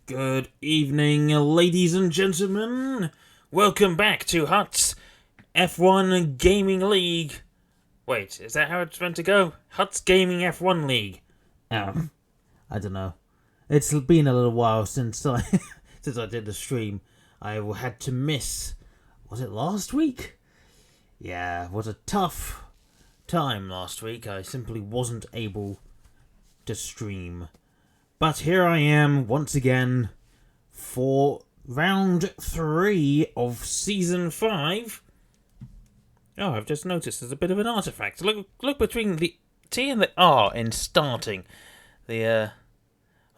Good evening, ladies and gentlemen. Welcome back to Hutt's F1 Gaming League. Wait, is that how it's meant to go? Hutt's Gaming F1 League. I don't know. It's been a little while since I since I did the stream. I had to miss. Was it last week? Yeah, it was a tough time last week. I simply wasn't able to stream. But here I am once again for round 3 of Season 5. Oh, I've just noticed there's a bit of an artifact. Look between the T and the R in starting. Oh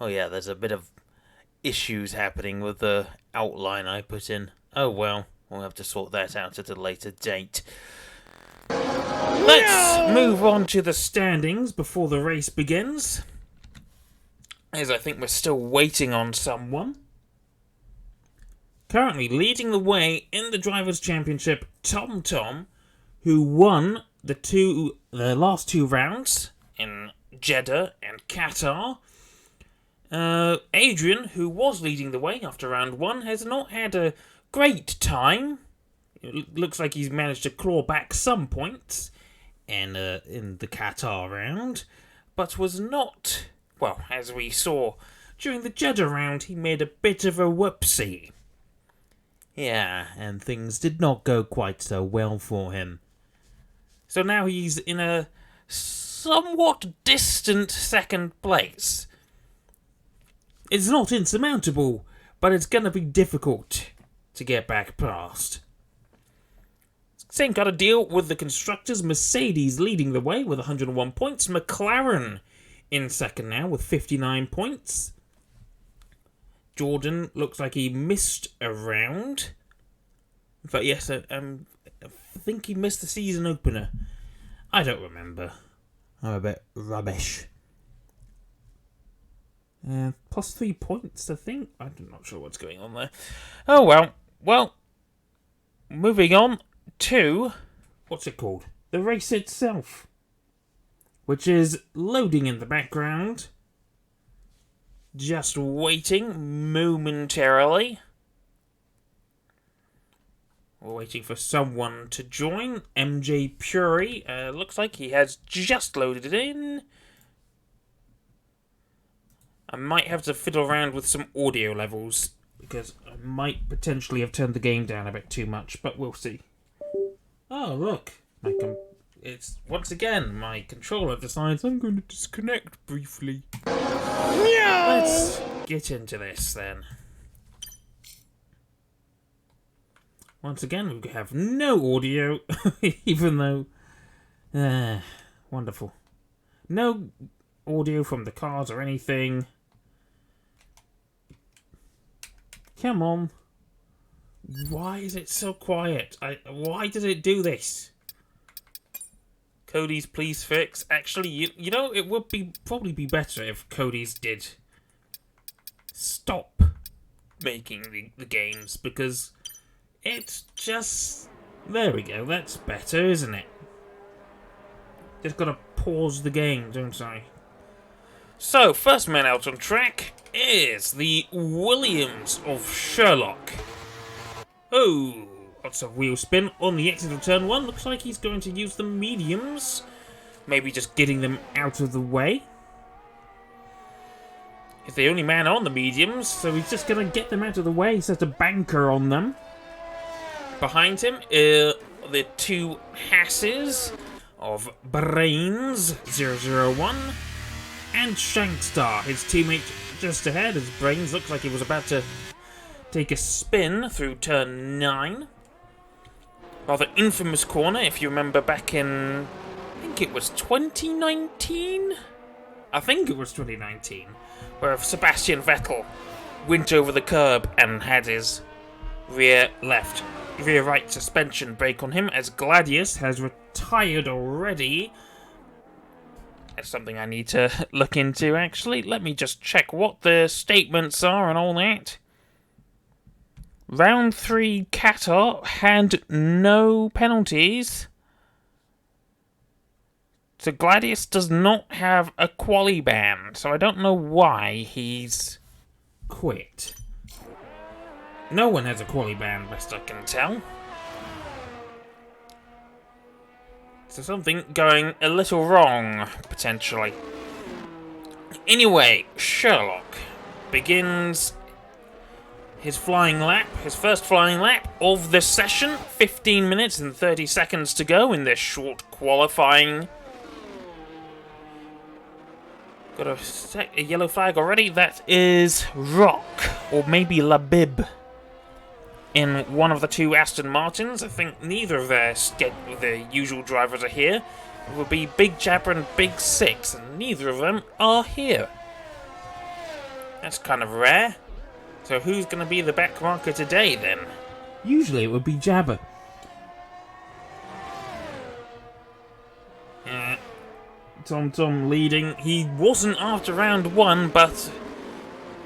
yeah, there's a bit of issues happening with the outline I put in. Oh well, we'll have to sort that out at a later date. Let's move on to the standings before the race begins, as I think we're still waiting on someone. Currently leading the way in the Drivers' Championship, TomTom, who won the last two rounds in Jeddah and Qatar. Adrian, who was leading the way after round 1, has not had a great time. It looks like he's managed to claw back some points in the Qatar round, but was not... Well, as we saw during the Jeddah round, he made a bit of a whoopsie. Yeah, and things did not go quite so well for him. So now he's in a somewhat distant second place. It's not insurmountable, but it's going to be difficult to get back past. Same got to deal with the constructors. Mercedes leading the way with 101 points. McLaren in second now with 59 points. Jordan looks like he missed a round. But yes, I think he missed the season opener. I don't remember. I'm a bit rubbish. Plus 3 points, I think. I'm not sure what's going on there. Oh well. Well, moving on to... What's it called? The race itself, which is loading in the background. Just waiting momentarily. We're waiting for someone to join. MJ Puri. Looks like he has just loaded it in. I might have to fiddle around with some audio levels, because I might potentially have turned the game down a bit too much, but we'll see. Oh, look. It's, once again, my controller decides I'm going to disconnect briefly. Let's get into this, then. Once again, we have no audio, even though... wonderful. No audio from the cars or anything. Come on. Why is it so quiet? Why does it do this? Cody's please fix. Actually, you know, it would probably be better if Cody's did stop making the games, because it's just... There we go, that's better, isn't it? Just gotta pause the game, don't I? So, first man out on track is the Williams of Sherlock. Oh, lots of wheel spin on the exit of turn 1. Looks like he's going to use the mediums. Maybe just getting them out of the way. He's the only man on the mediums, so he's just going to get them out of the way. He sets a banker on them. Behind him are the two Hasses of Brains 001 and Shankstar, his teammate just ahead. His Brains looks like he was about to take a spin through turn 9. Rather infamous corner, if you remember back in... I think it was 2019? I think it was 2019. Where Sebastian Vettel went over the curb and had his rear right suspension brake on him, as Gladius has retired already. That's something I need to look into, actually. Let me just check what the statements are and all that. Round 3 Qatar had no penalties. So Gladius does not have a quali ban, so I don't know why he's quit. No one has a quali ban, best I can tell. So something going a little wrong, potentially. Anyway, Sherlock begins his flying lap, his first flying lap of the session. 15 minutes and 30 seconds to go in this short qualifying. Got a yellow flag already. That is Rock, or maybe Labib, in one of the two Aston Martins. I think neither of the usual drivers are here. It would be Big Jabber and Big Six, and neither of them are here. That's kind of rare. So who's going to be the back marker today, then? Usually it would be Jabber. Tom leading. He wasn't after round one, but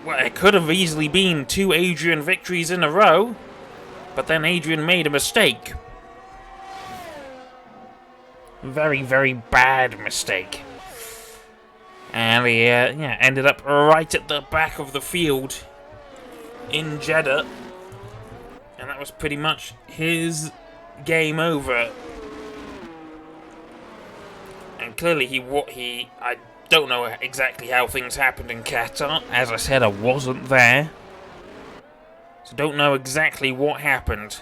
well, it could have easily been 2 Adrian victories in a row. But then Adrian made a mistake. Very, very bad mistake. And he ended up right at the back of the field in Jeddah. And that was pretty much his game over. And clearly I don't know exactly how things happened in Qatar. As I said, I wasn't there. So don't know exactly what happened.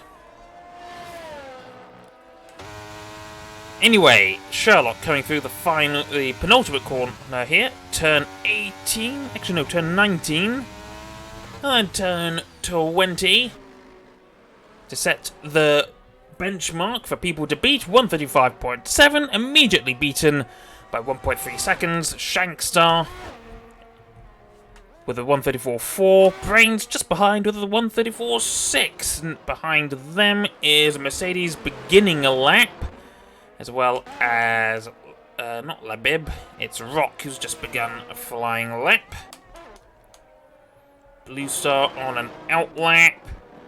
Anyway, Sherlock coming through the penultimate corner here. Turn 18, actually no, turn 19. And turn 20 to set the benchmark for people to beat. 135.7, immediately beaten by 1.3 seconds. Shankstar with a 134.4. Brains just behind with a 134.6. And behind them is Mercedes beginning a lap, as well as not Labib, it's Rock who's just begun a flying lap. Blue Star on an out lap.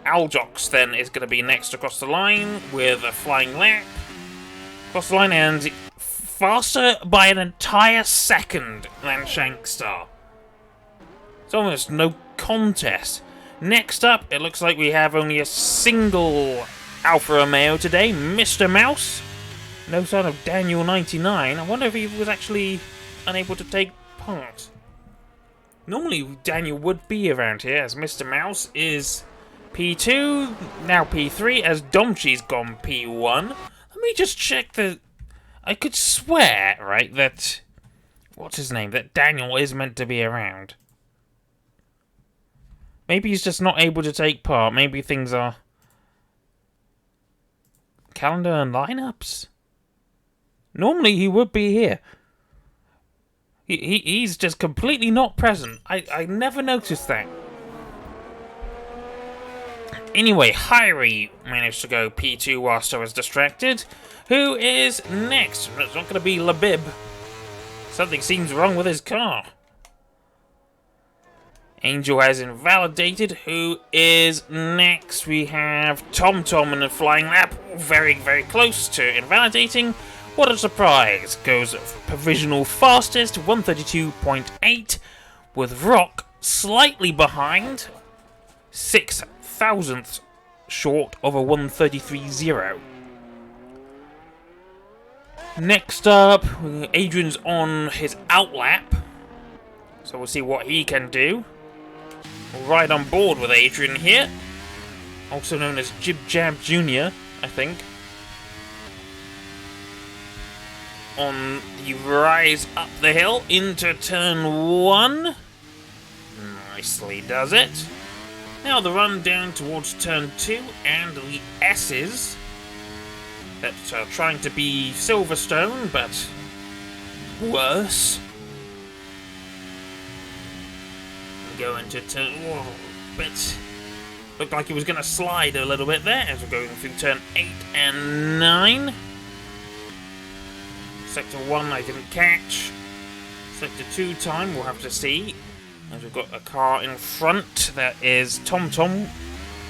Aljox then is going to be next across the line with a flying lap. Across the line, and faster by an entire second than Shankstar. It's almost no contest. Next up, it looks like we have only a single Alfa Romeo today, Mr. Mouse. No sign of Daniel99. I wonder if he was actually unable to take part. Normally, Daniel would be around here, as Mr. Mouse is P2, now P3, as Domchi's gone P1. Let me just check the... I could swear, right, that... What's his name? That Daniel is meant to be around. Maybe he's just not able to take part. Maybe things are... Calendar and lineups? Normally he would be here. He's just completely not present. I never noticed that. Anyway, Hyrie managed to go P2 whilst I was distracted. Who is next? It's not going to be Labib. Something seems wrong with his car. Angel has invalidated. Who is next? We have TomTom in a flying lap. Very, very close to invalidating. What a surprise. Goes provisional fastest, 132.8, with Rock slightly behind, 6 thousandths short of a 133.0. Next up, Adrian's on his outlap, so we'll see what he can do. Right on board with Adrian here, also known as Jib Jab Jr., I think. On the rise up the hill into turn 1. Nicely does it. Now the run down towards turn 2 and the S's that are trying to be Silverstone, but worse. Go into turn... Whoa, but looked like he was going to slide a little bit there as we're going through turn 8 and 9. Sector 1 I didn't catch. Sector 2 time we'll have to see. As we've got a car in front that is TomTom.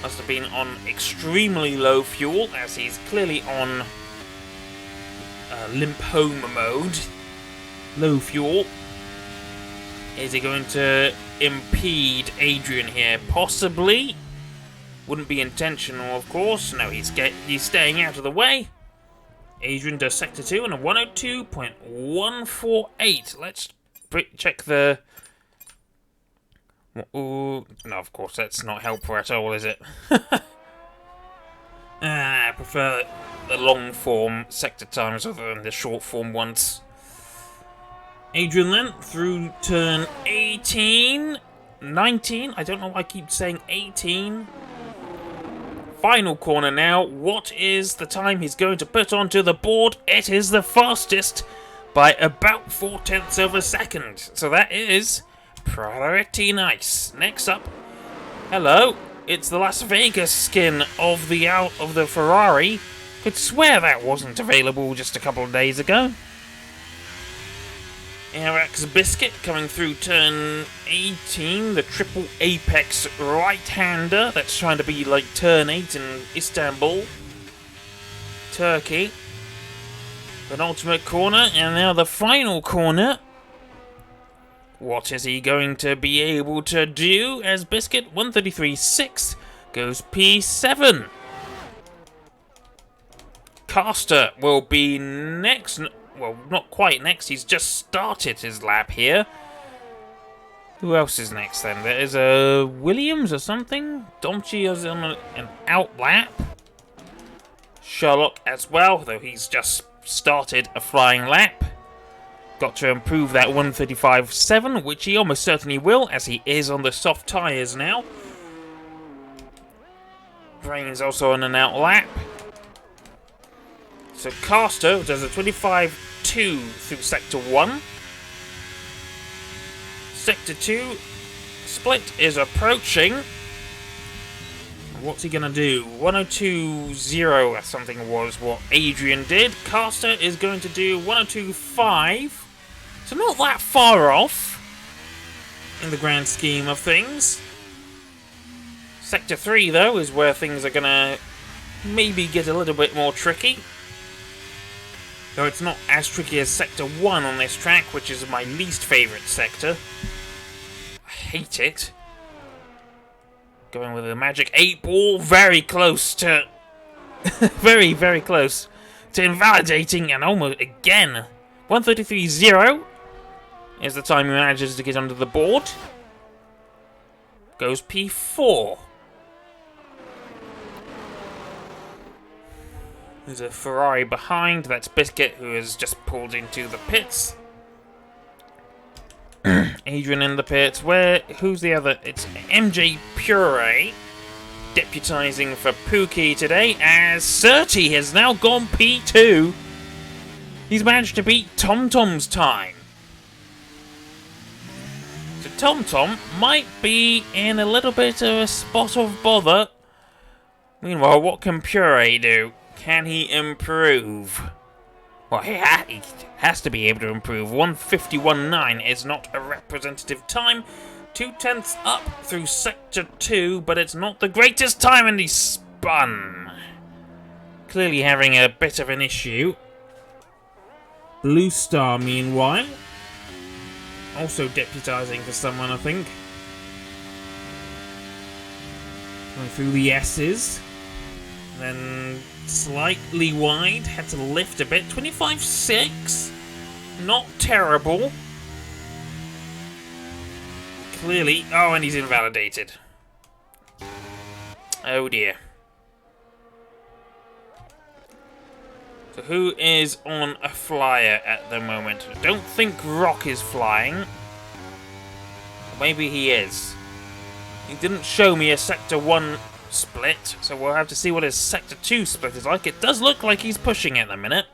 Must have been on extremely low fuel, as he's clearly on limp home mode. Low fuel. Is he going to impede Adrian here? Possibly. Wouldn't be intentional, of course. No, he's staying out of the way. Adrian does Sector 2 on a 102.148. Let's check the... Ooh, no, of course, that's not helpful at all, is it? I prefer the long-form sector times rather than the short-form ones. Adrian then, through turn 18, 19, I don't know why I keep saying 18. Final corner now. What is the time he's going to put onto the board? It is the fastest by about 0.4 of a second. So that is pretty nice. Next up, hello, it's the Las Vegas skin of the Ferrari. Could swear that wasn't available just a couple of days ago. Arax Biscuit coming through turn 18, the triple apex right-hander that's trying to be like turn 8 in Istanbul, Turkey. Penultimate corner, and now the final corner. What is he going to be able to do as Biscuit? 133.6 goes P7. Caster will be next. Well, not quite next. He's just started his lap here. Who else is next then? There is a Williams or something. Domchi is on an out lap. Sherlock as well, though he's just started a flying lap. Got to improve that 135.7, which he almost certainly will, as he is on the soft tyres now. Brain's also on an out lap. So Caster does a 25.2 through Sector 1. Sector 2, Split is approaching. What's he going to do? 102.0 or something was what Adrian did. Caster is going to do 102.5. So not that far off in the grand scheme of things. Sector 3, though, is where things are going to maybe get a little bit more tricky. Though it's not as tricky as Sector 1 on this track, which is my least favourite sector. I hate it. Going with a magic 8 ball, very close to... very, very close to invalidating, and almost again. 133.0 is the time he manages to get under the board. Goes P4. There's a Ferrari behind. That's Biscuit, who has just pulled into the pits. Adrian in the pits. Who's the other? It's MJ Puree, deputising for Pookie today, as Surtees has now gone P2. He's managed to beat TomTom's time. So TomTom might be in a little bit of a spot of bother. Meanwhile, what can Puree do? Can he improve? Well, he has to be able to improve. 151.9 is not a representative time. 0.2 up through Sector 2, but it's not the greatest time, and he's spun. Clearly having a bit of an issue. Blue Star, meanwhile, also deputising for someone, I think. Going through the S's. Then slightly wide, had to lift a bit. 25.6, not terrible. Clearly, oh, and he's invalidated. Oh dear. So who is on a flyer at the moment? I don't think Rock is flying. Maybe he is. He didn't show me a Sector 1 split, so we'll have to see what his Sector 2 split is like. It does look like he's pushing at the minute.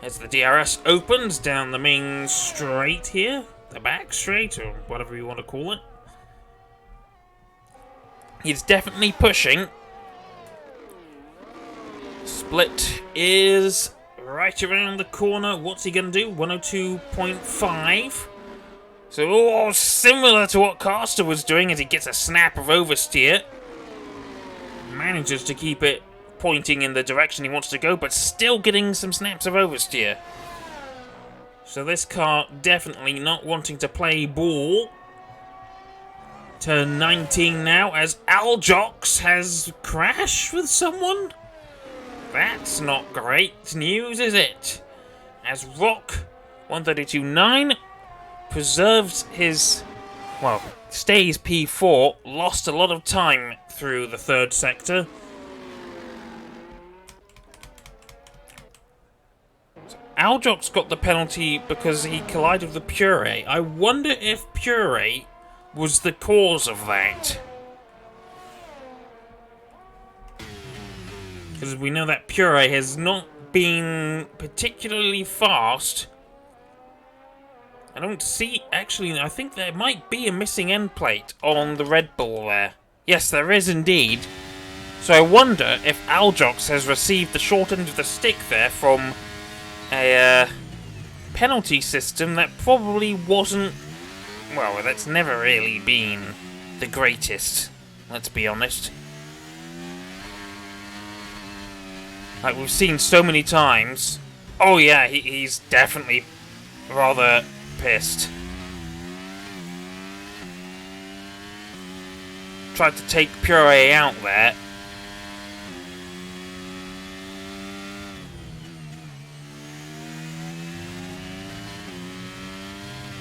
As the DRS opens down the main straight here, the back straight, or whatever you want to call it. He's definitely pushing. Split is right around the corner. What's he going to do? 102.5. So, similar to what Caster was doing as he gets a snap of oversteer. Manages to keep it pointing in the direction he wants to go, but still getting some snaps of oversteer. So this car definitely not wanting to play ball. Turn 19 now as Aljox has crashed with someone. That's not great news, is it? As Rock 132.9 preserves his, well, stays P4, lost a lot of time through the third sector. Aljox got the penalty because he collided with the Puree. I wonder if Puree was the cause of that. Because we know that Puree has not been particularly fast. I don't see... Actually, I think there might be a missing end plate on the Red Bull there. Yes, there is indeed. So I wonder if Aljox has received the short end of the stick there from a penalty system that probably wasn't... Well, that's never really been the greatest, let's be honest. Like we've seen so many times. Oh yeah, he's definitely rather pissed. Tried to take Puree out there.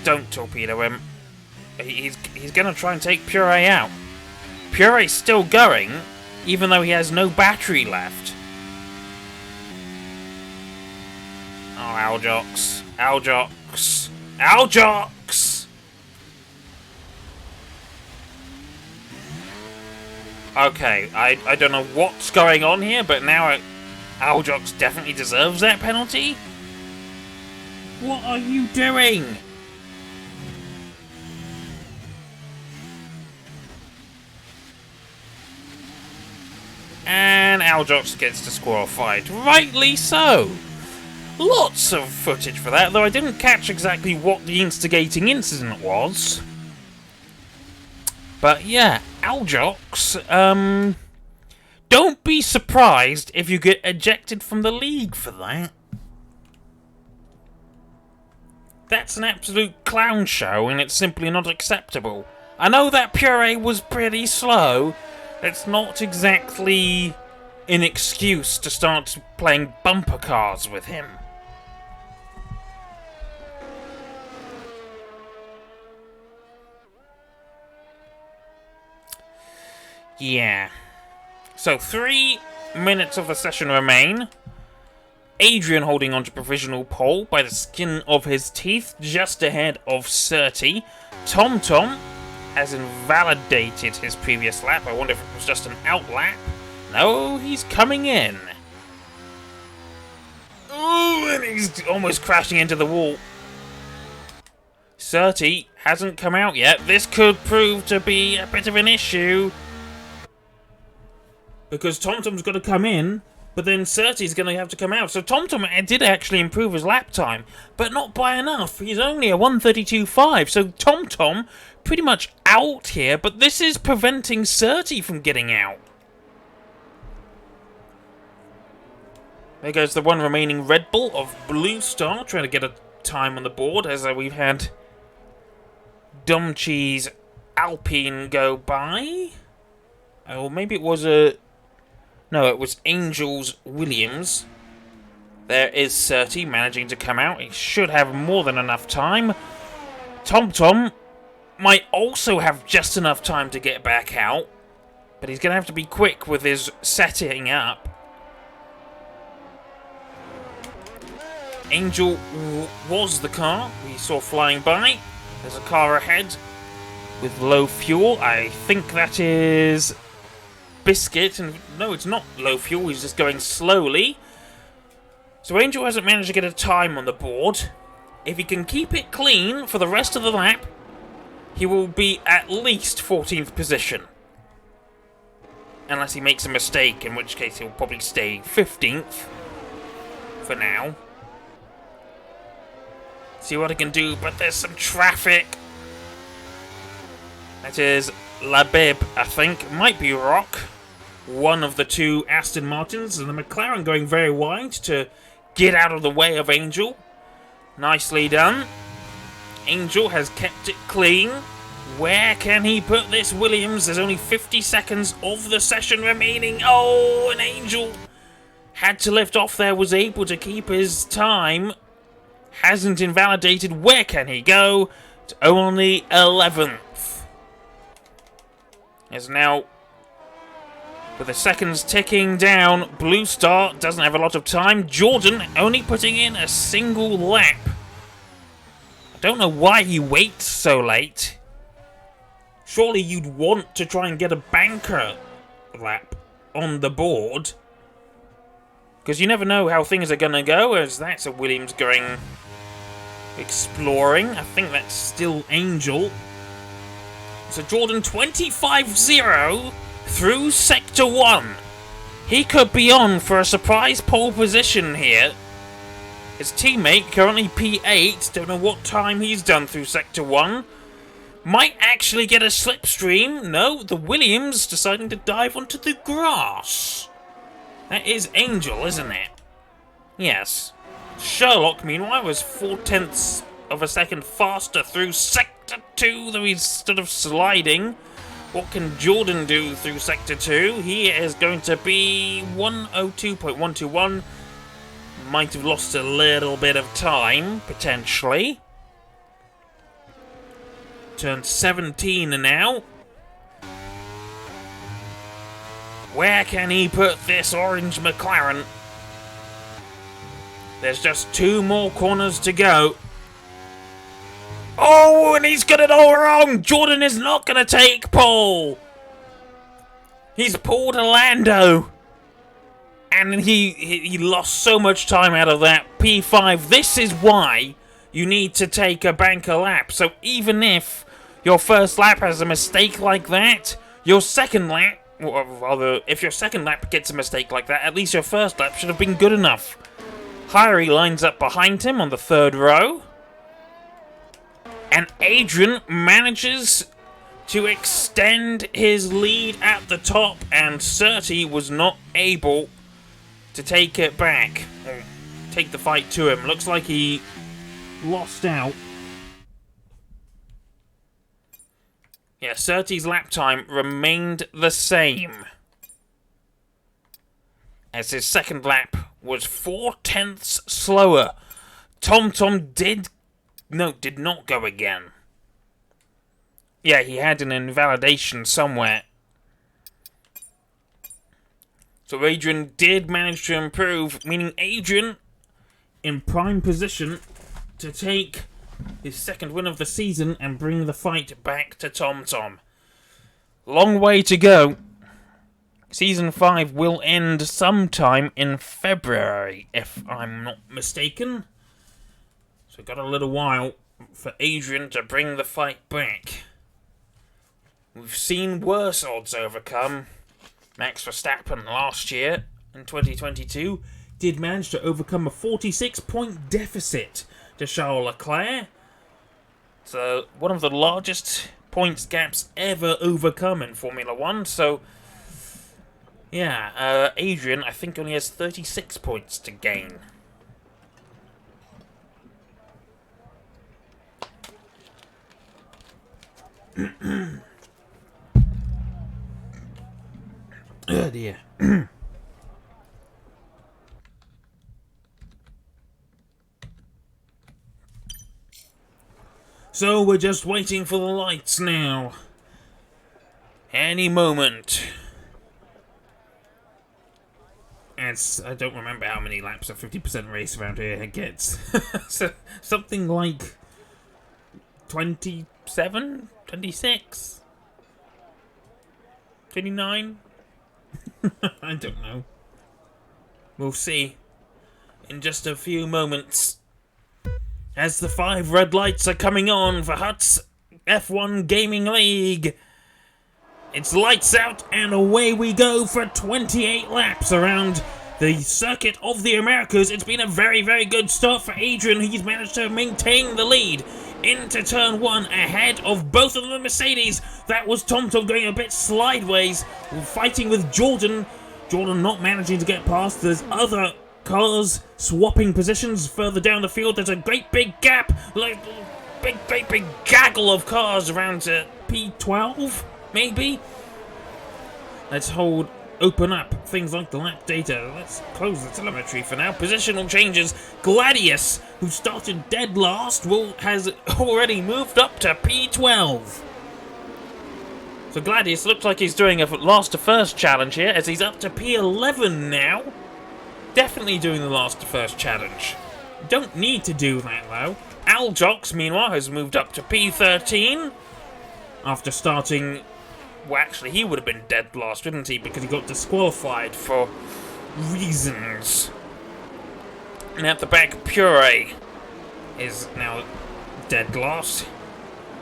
Don't torpedo him. He's going to try and take Puree out. Puree's still going, even though he has no battery left. Oh, Aljox. Aljox. Aljox! Okay, I don't know what's going on here, but now Aljox definitely deserves that penalty? What are you doing? And Aljox gets disqualified. Rightly so. Lots of footage for that, though I didn't catch exactly what the instigating incident was. But yeah, Aljox, don't be surprised if you get ejected from the league for that. That's an absolute clown show, and it's simply not acceptable. I know that Puree was pretty slow. It's not exactly an excuse to start playing bumper cars with him. Yeah. So 3 minutes of the session remain. Adrian holding on to provisional pole by the skin of his teeth, just ahead of Surtees. TomTom has invalidated his previous lap. I wonder if it was just an out lap. No, he's coming in. Ooh, and he's almost crashing into the wall. Surtees hasn't come out yet. This could prove to be a bit of an issue. Because TomTom's got to come in, but then Surtees is going to have to come out. So TomTom did actually improve his lap time, but not by enough. He's only a 1:32.5, so TomTom pretty much out here, but this is preventing Surtees from getting out. There goes the one remaining Red Bull of Blue Star, trying to get a time on the board, as we've had Dumcheese Alpine go by. Oh, maybe it was a... No, it was Angels Williams. There is Surtees managing to come out. He should have more than enough time. TomTom might also have just enough time to get back out, but he's going to have to be quick with his setting up. Angel was the car we saw flying by. There's a car ahead with low fuel. I think that is Biscuit, and no, it's not low fuel. He's just going slowly. So Angel hasn't managed to get a time on the board. If he can keep it clean for the rest of the lap, he will be at least 14th position. Unless he makes a mistake, in which case he'll probably stay 15th for now. See what I can do, but there's some traffic. That is Labib, I think. Might be Rock. One of the two Aston Martins, and the McLaren going very wide to get out of the way of Angel. Nicely done. Angel has kept it clean. Where can he put this, Williams? There's only 50 seconds of the session remaining. Oh, and Angel had to lift off there, was able to keep his time. Hasn't invalidated. Where can he go? It's only 11th. As now, with the seconds ticking down, Blue Star doesn't have a lot of time. Jordan only putting in a single lap. I don't know why he waits so late. Surely you'd want to try and get a banker lap on the board. Because you never know how things are going to go, as that's a Williams going exploring. I think that's still Angel. So Jordan 25-0 through Sector 1. He could be on for a surprise pole position here. His teammate, currently P8, don't know what time he's done through Sector 1. Might actually get a slipstream. No, the Williams deciding to dive onto the grass. That is Angel, isn't it? Yes. Sherlock, meanwhile, was 0.4 of a second faster through Sector 2, though he's sort of sliding. What can Jordan do through Sector 2? He is going to be 102.121. Might have lost a little bit of time, potentially. Turn 17 now. Where can he put this orange McLaren? There's just 2 more corners to go. Oh, and he's got it all wrong! Jordan is not going to take pole! He's pulled a Lando. And he lost so much time out of that P5. This is why you need to take a banker lap. So even if your first lap has a mistake like that, your second lap, or rather, if your second lap gets a mistake like that, at least your first lap should have been good enough. Hyrie lines up behind him on the 3rd row. And Adrian manages to extend his lead at the top, and Surtees was not able to take it back, or take the fight to him. Looks like he lost out. Yeah, Surtees' lap time remained the same, as his second lap was 0.4 slower. TomTom did not go again. Yeah, he had an invalidation somewhere. So Adrian did manage to improve, meaning Adrian in prime position to take his second win of the season and bring the fight back to TomTom. Long way to go. Season 5 will end sometime in February, if I'm not mistaken. So got a little while for Adrian to bring the fight back. We've seen worse odds overcome. Max Verstappen last year, in 2022, did manage to overcome a 46-point deficit to Charles Leclerc. So, one of the largest points gaps ever overcome in Formula 1. So, yeah, Adrian, I think, only has 36 points to gain. Oh dear. So we're just waiting for the lights now. Any moment. I don't remember how many laps a 50% race around here gets. So, something like 27? 26? 29? I don't know. We'll see in just a few moments. As the 5 red lights are coming on for Hutt's F1 Gaming League. It's lights out and away we go for 28 laps around the circuit of the Americas. It's been a very, very good start for Adrian. He's managed to maintain the lead into turn 1 ahead of both of the Mercedes. That was TomTom going a bit sideways, fighting with Jordan. Jordan not managing to get past. There's other cars swapping positions further down the field. There's a great big gap, like great big gaggle of cars around P12, maybe. Let's open up things like the lap data. Let's close the telemetry for now. Positional changes. Gladius, who started dead last, has already moved up to P12. So Gladius looks like he's doing a last to first challenge here, as he's up to P11 now. Definitely doing the last to first challenge. Don't need to do that though. Aljox, meanwhile, has moved up to P13 after starting. Well, actually, he would have been dead last, wouldn't he? Because he got disqualified for reasons. And at the back, Puree is now dead last.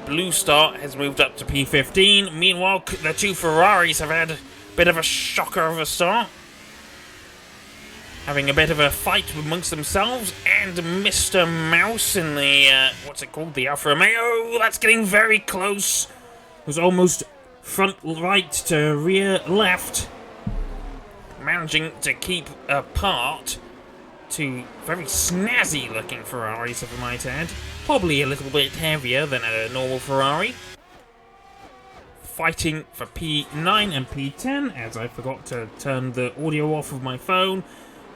Blue Star has moved up to P15. Meanwhile, the two Ferraris have had a bit of a shocker of a start. Having a bit of a fight amongst themselves, and Mr. Mouse in the, what's it called? The Alfa Romeo. That's getting very close. It was almost front right to rear left, managing to keep apart two very snazzy looking Ferraris, if I might add. Probably a little bit heavier than a normal Ferrari. Fighting for P9 and P10, as I forgot to turn the audio off of my phone.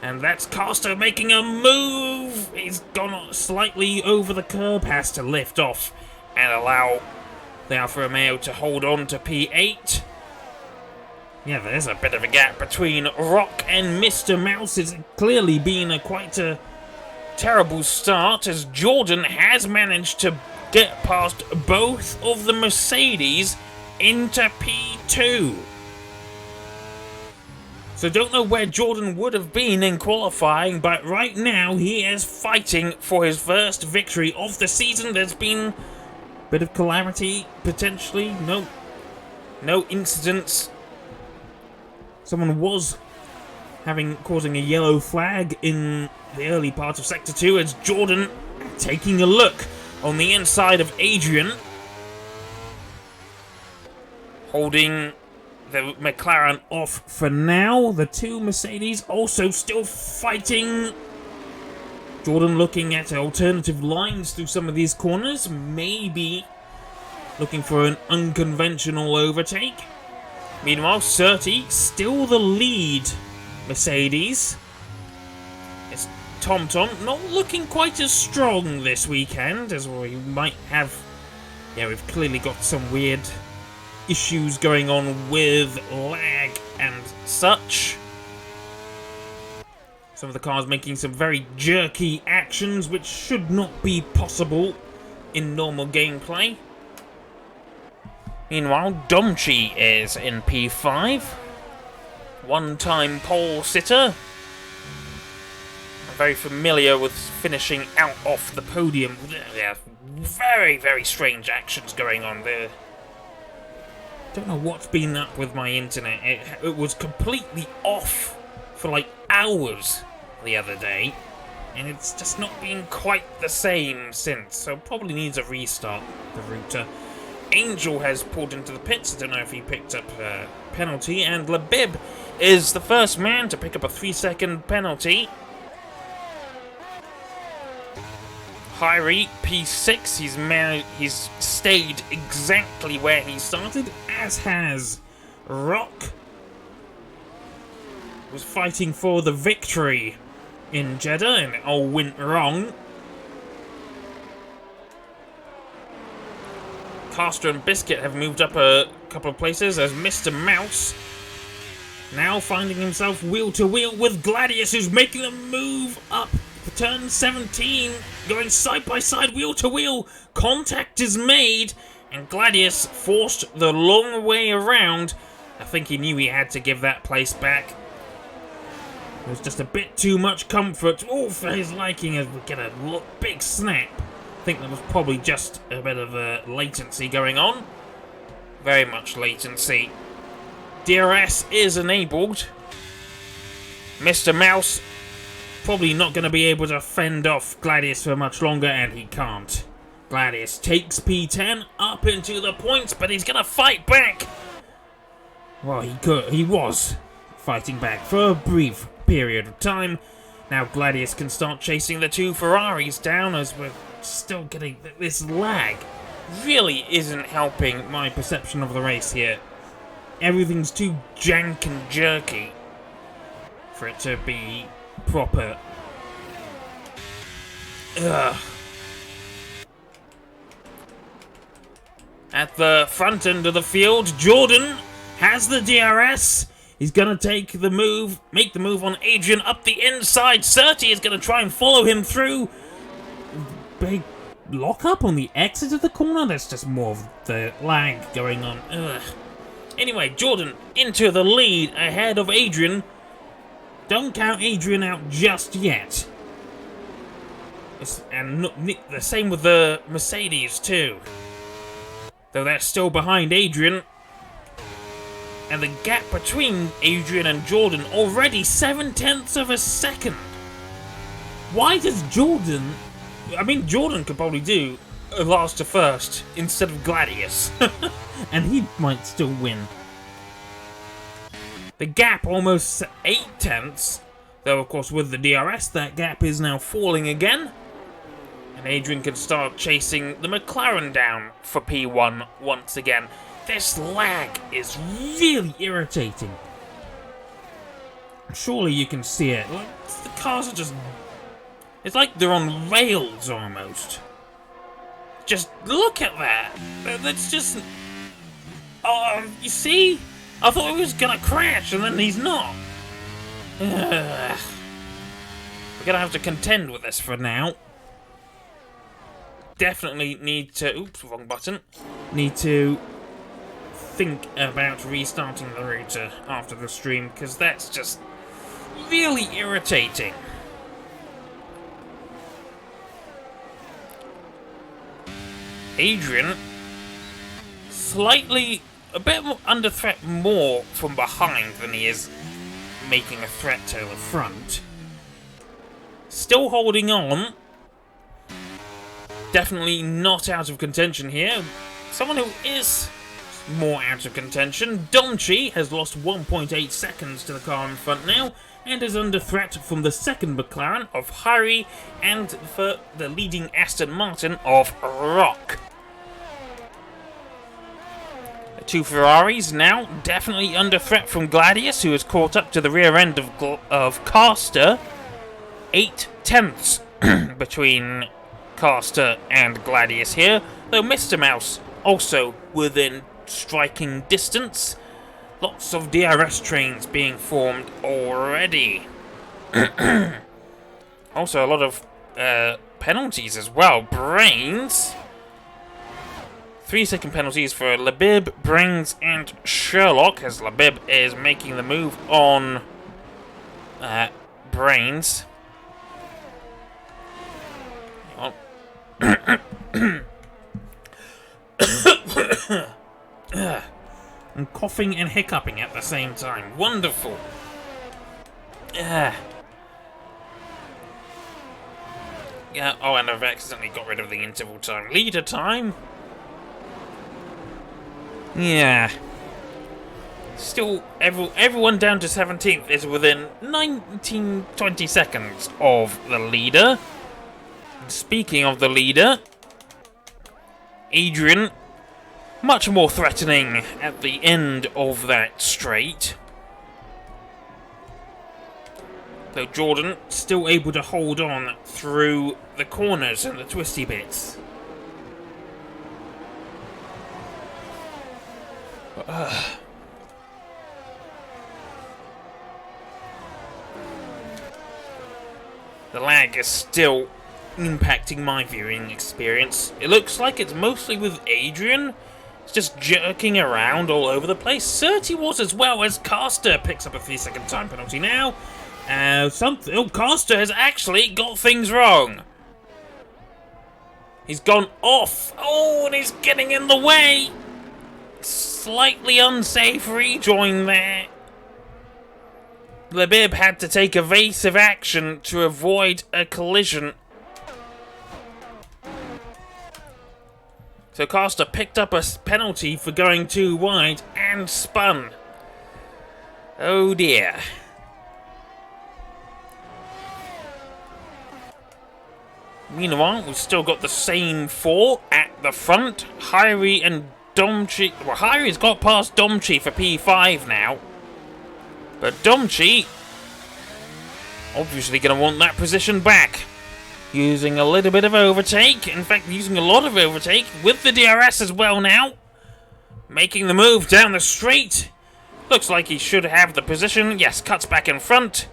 And that's Caster making a move! He's gone slightly over the curb, has to lift off and allow the Alfa Romeo to hold on to P8. Yeah, there's a bit of a gap between Rock and Mr. Mouse. It's clearly been quite a terrible start, as Jordan has managed to get past both of the Mercedes into P2. So don't know where Jordan would have been in qualifying, but right now he is fighting for his first victory of the season. There's been bit of calamity, potentially. No incidents. Someone was causing a yellow flag in the early part of Sector 2, as Jordan taking a look on the inside of Adrian, holding the McLaren off for now. The two Mercedes also still fighting. Jordan looking at alternative lines through some of these corners, maybe looking for an unconventional overtake. Meanwhile, Surtees still the lead Mercedes. It's TomTom not looking quite as strong this weekend as we might have. Yeah, we've clearly got some weird issues going on with lag and such. Some of the cars making some very jerky actions, which should not be possible in normal gameplay. Meanwhile, Domchi is in P5. One-time pole sitter. I'm very familiar with finishing out off the podium. Yeah, very, very strange actions going on there. Don't know what's been up with my internet. It was completely off for like hours the other day, and it's just not been quite the same since, so probably needs a restart, the router. Angel has pulled into the pits. I don't know if he picked up a penalty, and Labib is the first man to pick up a 3-second penalty. Hyrie, P6, he's stayed exactly where he started, as has Rock. Was fighting for the victory in Jeddah, and it all went wrong. Caster and Biscuit have moved up a couple of places, as Mr. Mouse now finding himself wheel to wheel with Gladius, who's making a move up for turn 17, going side by side, wheel to wheel. Contact is made, and Gladius forced the long way around. I think he knew he had to give that place back. It was just a bit too much comfort, all for his liking, as we get a big snap. I think there was probably just a bit of a latency going on. Very much latency. DRS is enabled. Mr. Mouse probably not going to be able to fend off Gladius for much longer, and he can't. Gladius takes P10 up into the points, but he's going to fight back. Well, he was fighting back for a brief period of time. Now Gladius can start chasing the two Ferraris down as we're still getting this lag. Really isn't helping my perception of the race here. Everything's too jank and jerky for it to be proper. Ugh. At the front end of the field, Jordan has the DRS. He's going to make the move on Adrian up the inside. Surtees is going to try and follow him through. Big lock up on the exit of the corner. There's just more of the lag going on. Ugh. Anyway, Jordan into the lead ahead of Adrian. Don't count Adrian out just yet. And the same with the Mercedes too. Though they're still behind Adrian. And the gap between Adrian and Jordan already 0.7 of a second. Why does Jordan... I mean, Jordan could probably do a last to first instead of Gladius. And he might still win. The gap almost 0.8. Though, of course, with the DRS, that gap is now falling again. And Adrian can start chasing the McLaren down for P1 once again. This lag is really irritating. Surely you can see it. Like, the cars are just... It's like they're on rails almost. Just look at that. That's just... Oh, you see? I thought he was gonna crash and then he's not. Ugh. We're gonna have to contend with this for now. Definitely need to... Oops, wrong button. Need to think about restarting the router after the stream, because that's just really irritating. Adrian, slightly, a bit more under threat more from behind than he is making a threat to the front. Still holding on. Definitely not out of contention here. Someone who is more out of contention, Donchi, has lost 1.8 seconds to the car in front now, and is under threat from the second McLaren of Hari and for the leading Aston Martin of Rock. The two Ferraris now definitely under threat from Gladius, who has caught up to the rear end of Caster. 0.8 between Caster and Gladius here, though Mr. Mouse also within striking distance. Lots of DRS trains being formed already. Also a lot of penalties as well. Brains. 3-second penalties for Labib, Brains and Sherlock, as Labib is making the move on Brains. I'm coughing and hiccuping at the same time. Wonderful. Yeah. Oh, and I've accidentally got rid of the interval time. Leader time? Yeah. Still, everyone down to 17th is within 19-20 seconds of the leader. Speaking of the leader, Adrian, much more threatening at the end of that straight. Though Jordan still able to hold on through the corners and the twisty bits. The lag is still impacting my viewing experience. It looks like it's mostly with Adrian. It's just jerking around all over the place. Surtees was as well, as Caster picks up a 3-second time penalty now. Caster has actually got things wrong. He's gone off. Oh, and he's getting in the way. Slightly unsafe rejoin there. Labib had to take evasive action to avoid a collision. So Caster picked up a penalty for going too wide and spun. Oh dear. Meanwhile, we've still got the same four at the front. Hyrie and Domchi. Well, Hyrie's got past Domchi for P5 now. But Domchi, obviously going to want that position back. Using a little bit of overtake. In fact, using a lot of overtake with the DRS as well now. Making the move down the straight. Looks like he should have the position. Yes, cuts back in front.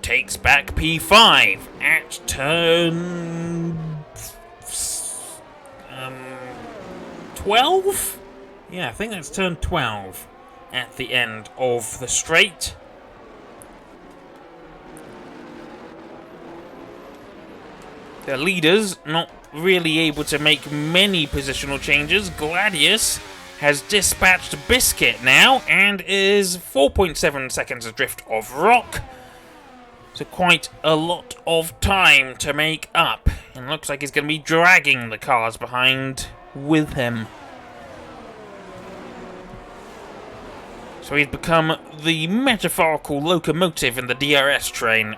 Takes back P5 at turn 12? Yeah, I think that's turn 12 at the end of the straight. The leaders not really able to make many positional changes. Gladius has dispatched Biscuit now and is 4.7 seconds adrift of Rock. So quite a lot of time to make up. And looks like he's going to be dragging the cars behind with him. So he's become the metaphorical locomotive in the DRS train.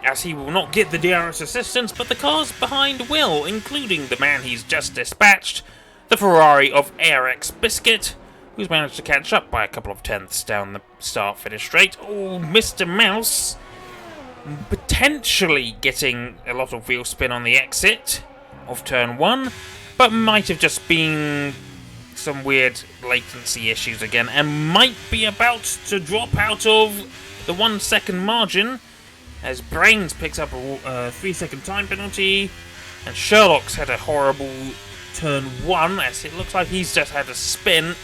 As he will not get the DRS assistance, but the cars behind will, including the man he's just dispatched, the Ferrari of ARX Biscuit, who's managed to catch up by a couple of tenths down the start-finish straight. Oh, Mr. Mouse potentially getting a lot of wheel spin on the exit of turn 1, but might have just been some weird latency issues again, and might be about to drop out of the 1 second margin, as Brains picks up a 3 second time penalty, and Sherlock's had a horrible turn 1, as it looks like he's just had a spin,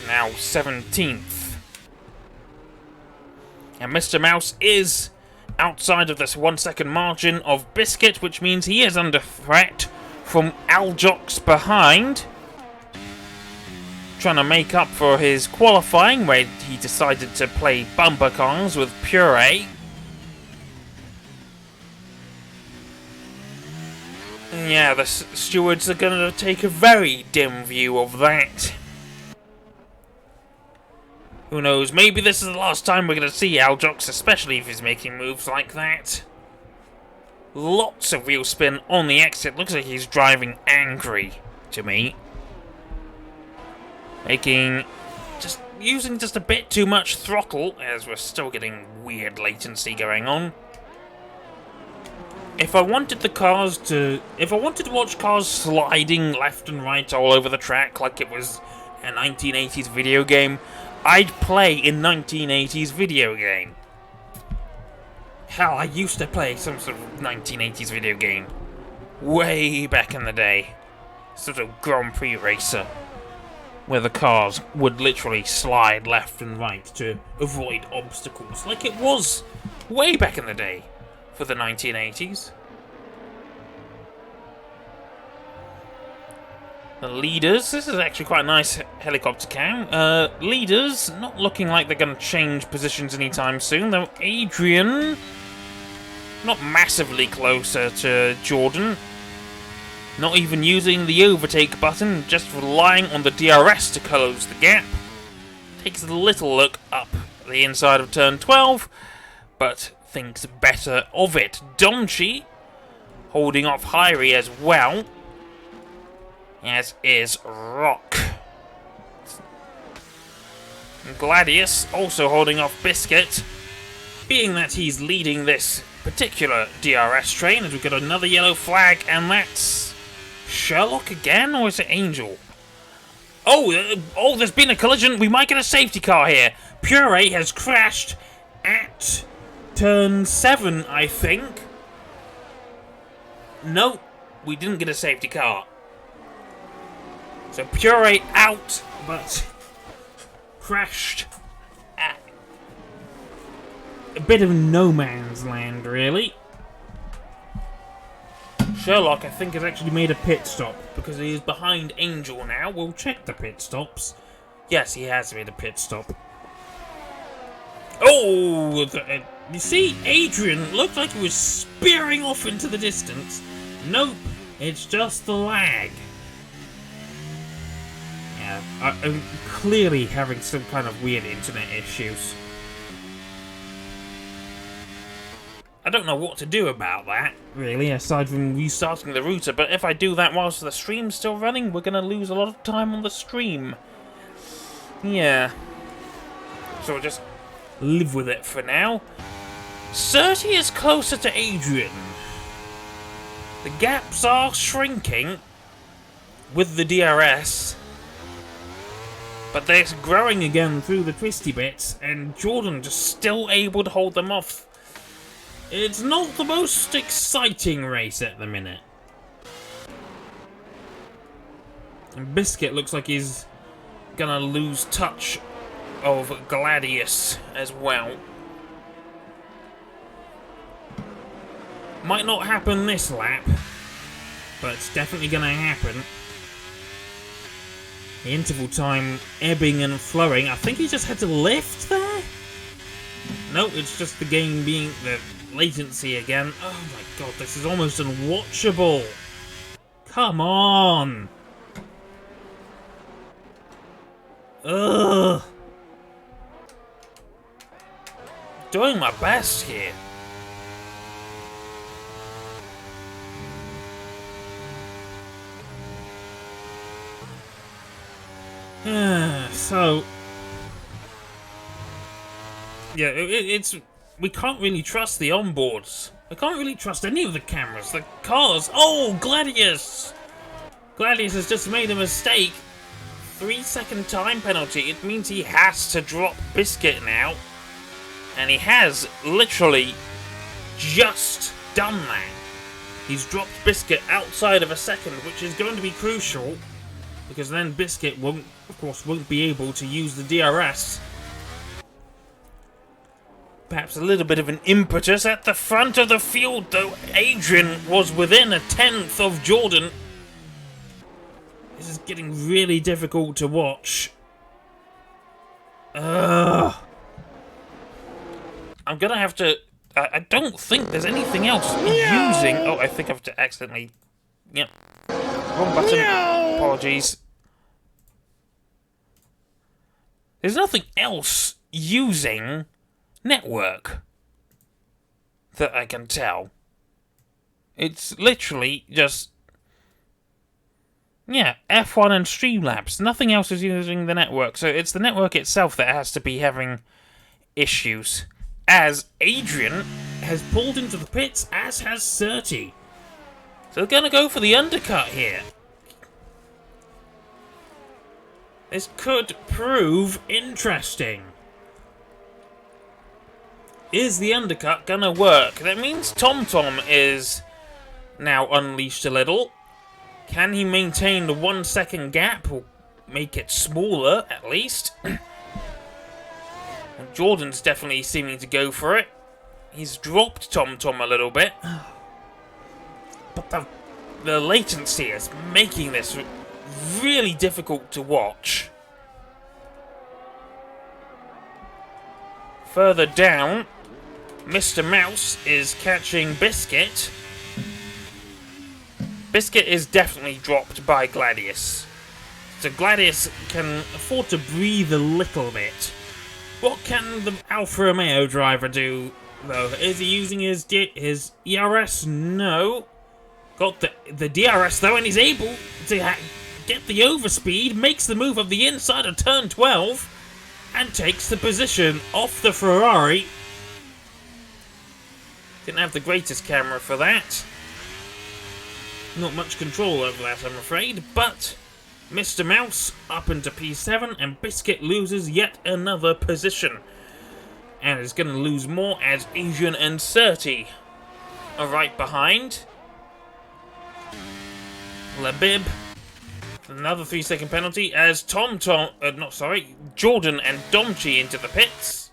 now 17th. And Mr. Mouse is outside of this 1 second margin of Biscuit, which means he is under threat from Aljox behind, trying to make up for his qualifying where he decided to play bumper cars with Puree. Yeah, the stewards are going to take a very dim view of that. Who knows, maybe this is the last time we're going to see Aljox, especially if he's making moves like that. Lots of wheel spin on the exit. Looks like he's driving angry to me. Using just a bit too much throttle, as we're still getting weird latency going on. If I wanted to watch cars sliding left and right all over the track like it was a 1980s video game, I'd play a 1980s video game. Hell, I used to play some sort of 1980s video game way back in the day. Sort of Grand Prix racer, where the cars would literally slide left and right to avoid obstacles, like it was way back in the day for the 1980s. The leaders, this is actually quite a nice helicopter cam. Leaders, not looking like they're going to change positions anytime soon, though Adrian, not massively closer to Jordan. Not even using the overtake button, just relying on the DRS to close the gap. Takes a little look up the inside of turn 12, but thinks better of it. Domchi holding off Hyrie as well, as is Rock. Gladius also holding off Biscuit, being that he's leading this particular DRS train, as we've got another yellow flag, and that's Sherlock again, or is it Angel? Oh, there's been a collision. We might get a safety car here. Puree has crashed at turn 7, I think. No, we didn't get a safety car. So Puree out, but crashed at a bit of no man's land, really. Sherlock, I think, has actually made a pit stop because he is behind Angel now. We'll check the pit stops. Yes, he has made a pit stop. Oh, you see, Adrian looked like he was spearing off into the distance. Nope, it's just the lag. Yeah, I'm clearly having some kind of weird internet issues. I don't know what to do about that, really, aside from restarting the router, but if I do that whilst the stream's still running, we're going to lose a lot of time on the stream. Yeah. So we'll just live with it for now. Surty is closer to Adrian. The gaps are shrinking with the DRS, but they're growing again through the twisty bits, and Jordan just still able to hold them off. It's not the most exciting race at the minute. And Biscuit looks like he's gonna lose touch of Gladius as well. Might not happen this lap, but it's definitely gonna happen. The interval time ebbing and flowing. I think he just had to lift there? No, it's just the game being the latency again. Oh my god, this is almost unwatchable. Come on. Ugh. Doing my best here. So, yeah, it's we can't really trust the onboards. I can't really trust any of the cameras. The cars. Oh, Gladius! Gladius has just made a mistake. 3-second time penalty. It means he has to drop Biscuit now, and he has literally just done that. He's dropped Biscuit outside of a second, which is going to be crucial, because then Biscuit won't be able to use the DRS. Perhaps a little bit of an impetus at the front of the field, though. Adrian was within a tenth of Jordan. This is getting really difficult to watch. I'm gonna have to... I don't think there's anything else using... Oh, I think I've accidentally... Yep. Wrong button. Apologies. There's nothing else using network that I can tell. It's literally just... Yeah, F1 and Streamlabs. Nothing else is using the network. So it's the network itself that has to be having issues. As Adrian has pulled into the pits, as has Surty. So they're going to go for the undercut here. This could prove interesting. Is the undercut going to work? That means TomTom is now unleashed a little. Can he maintain the 1 second gap, or make it smaller at least? Jordan's definitely seeming to go for it. He's dropped TomTom a little bit. But the latency is making this really difficult to watch. Further down, Mr. Mouse is catching Biscuit. Biscuit is definitely dropped by Gladius. So Gladius can afford to breathe a little bit. What can the Alfa Romeo driver do, though? Is he using his ERS? No. Got the DRS, though, and he's able to get the overspeed, makes the move of the inside of turn 12, and takes the position off the Ferrari. Didn't have the greatest camera for that. Not much control over that, I'm afraid, but Mr. Mouse up into P7, and Biscuit loses yet another position. And is going to lose more as Adrian and Surty are right behind. Labib, another 3-second penalty as Jordan and Domchi into the pits.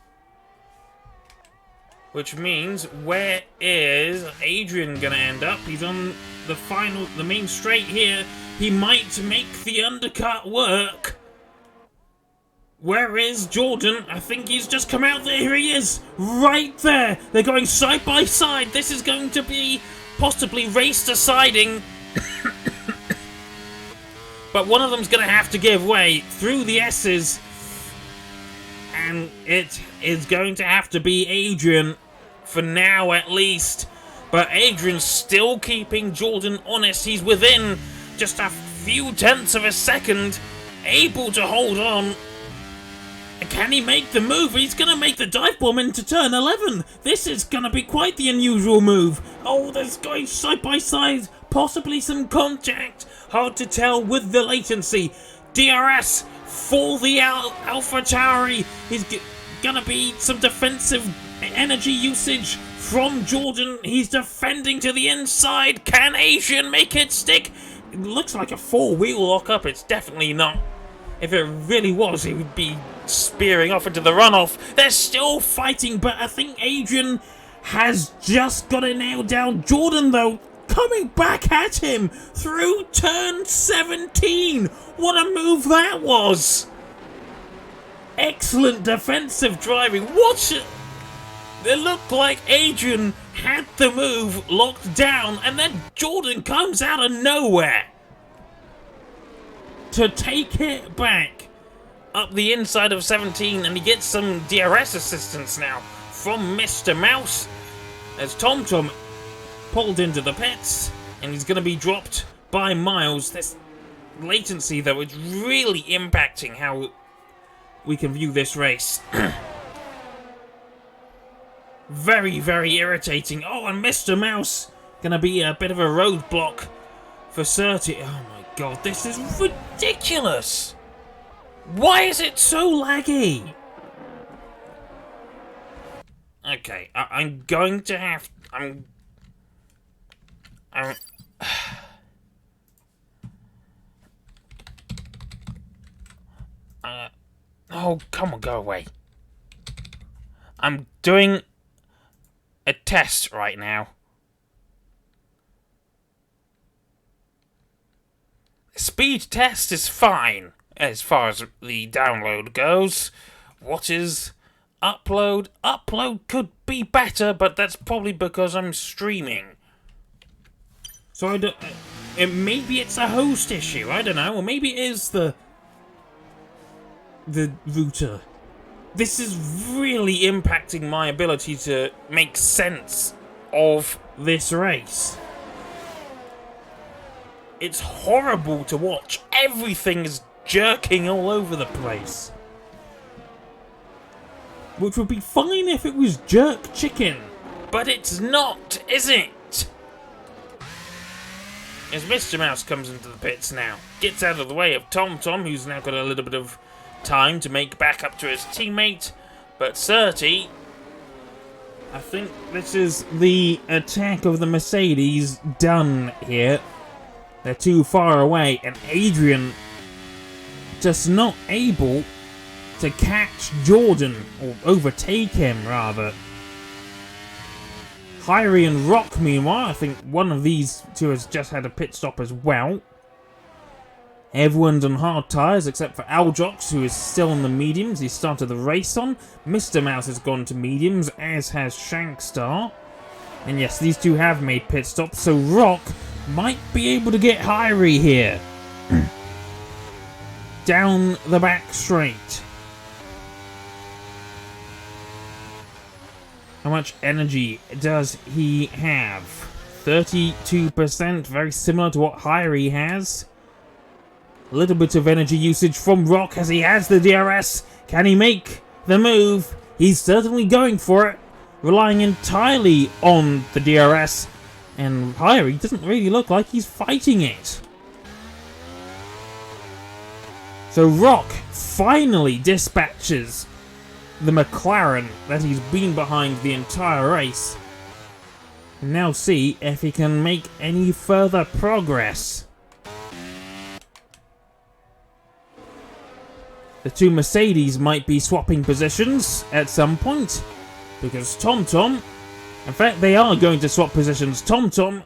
Which means, where is Adrian going to end up? He's on the main straight here. He might make the undercut work. Where is Jordan? I think he's just come out there. Here he is, right there. They're going side by side. This is going to be possibly race deciding. But one of them's going to have to give way through the S's. And it is going to have to be Adrian for now at least. But Adrian's still keeping Jordan honest. He's within just a few tenths of a second, able to hold on. Can he make the move? He's going to make the dive bomb into turn 11. This is going to be quite the unusual move. Oh, there's going side by side. Possibly some contact. Hard to tell with the latency. DRS for the Alpha Tauri. He's going to be some defensive energy usage from Jordan. He's defending to the inside. Can Asian make it stick? It looks like a four-wheel lock-up. It's definitely not. If it really was, he would be spearing off into the runoff. They're still fighting, but I think Adrian has just got it nailed down. Jordan, though, coming back at him through turn 17. What a move that was. Excellent defensive driving. It looked like Adrian had the move locked down, and then Jordan comes out of nowhere to take it back up the inside of 17, and he gets some DRS assistance now from Mr. Mouse as TomTom pulled into the pits, and he's going to be dropped by Miles. This latency, though, is really impacting how we can view this race. Very, very irritating. Oh, and Mr. Mouse going to be a bit of a roadblock for Surtees. Oh my god, this is ridiculous. Why is it so laggy? Okay, I'm going to have... oh, come on, go away. I'm doing a test right now. Speed test is fine as far as the download goes. What is upload? Upload could be better, but that's probably because I'm streaming. So I don't... maybe it's a host issue, I don't know. Or maybe it is the router. This is really impacting my ability to make sense of this race. It's horrible to watch. Everything is jerking all over the place. Which would be fine if it was jerk chicken. But it's not, is it? As Mr. Mouse comes into the pits now. Gets out of the way of TomTom, who's now got a little bit of time to make back up to his teammate. But Surtees, I think this is the attack of the Mercedes done here. They're too far away, and Adrian just not able to catch Jordan, or overtake him, rather. Hyrie and Rock, meanwhile, I think one of these two has just had a pit stop as well. Everyone's on hard tyres, except for Aljox, who is still on the mediums. He started the race on. Mr. Mouse has gone to mediums, as has Shankstar. And yes, these two have made pit stops, so Rock might be able to get Hyrie here. Down the back straight. How much energy does he have? 32%, very similar to what Hyrie has. A little bit of energy usage from Rock as he has the DRS. Can he make the move? He's certainly going for it, relying entirely on the DRS. And Hyrie doesn't really look like he's fighting it. So Rock finally dispatches the McLaren that he's been behind the entire race. And now see if he can make any further progress. The two Mercedes might be swapping positions at some point, because TomTom, in fact they are going to swap positions. TomTom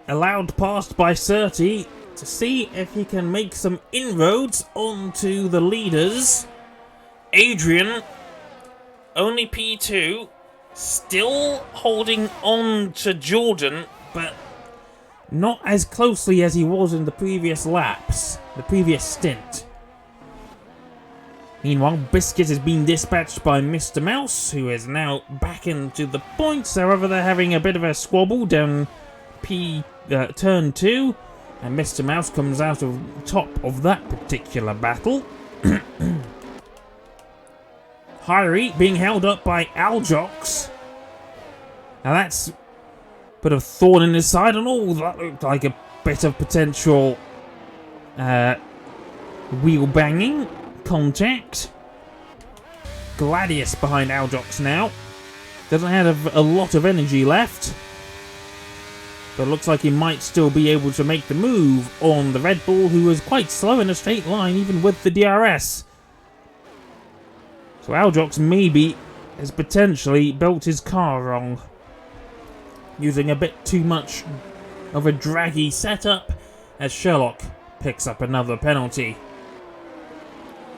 allowed past by Surtees to see if he can make some inroads onto the leaders. Adrian, only P2, still holding on to Jordan, but not as closely as he was in the previous laps, the previous stint. Meanwhile, Biscuit is being dispatched by Mr. Mouse, who is now back into the points. However, they're having a bit of a squabble down turn 2, and Mr. Mouse comes out of top of that particular battle. Hyrie being held up by Aljox. Now that's a bit of thorn in his side, and all that looked like a bit of potential wheel banging contact. Gladius behind Aljox now. Doesn't have a lot of energy left, but looks like he might still be able to make the move on the Red Bull, who was quite slow in a straight line even with the DRS. So Aljox maybe has potentially built his car wrong, using a bit too much of a draggy setup, as Sherlock picks up another penalty.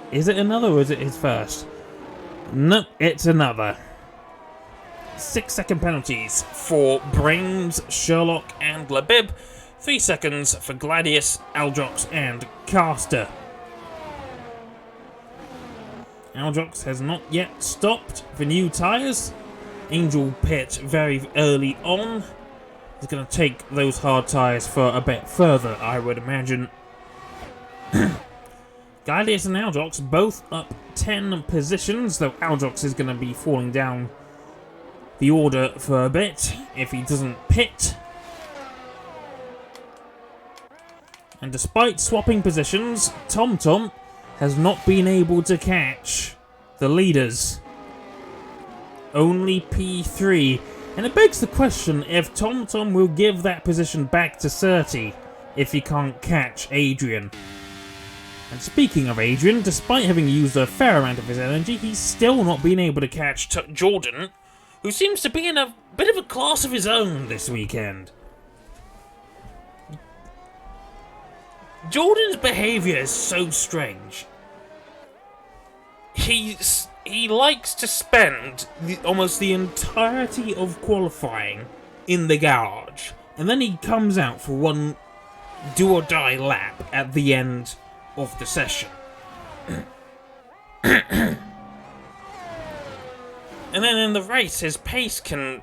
Is it another, or is it his first? Nope, it's another. 6-second penalties for Brains, Sherlock, and Labib. 3 seconds for Gladius, Aljox, and Caster. Aljox has not yet stopped for new tyres. Angel pit very early on. He's going to take those hard tyres for a bit further, I would imagine. Gladius and Aljox both up 10 positions, though Aljox is going to be falling down the order for a bit if he doesn't pit. And despite swapping positions, TomTom has not been able to catch the leaders. Only P3. And it begs the question if TomTom will give that position back to Surtees if he can't catch Adrian. And speaking of Adrian, despite having used a fair amount of his energy, he's still not been able to catch Jordan, who seems to be in a bit of a class of his own this weekend. Jordan's behaviour is so strange. He likes to spend almost the entirety of qualifying in the garage, and then he comes out for one do-or-die lap at the end of the session. And then in the race, his pace can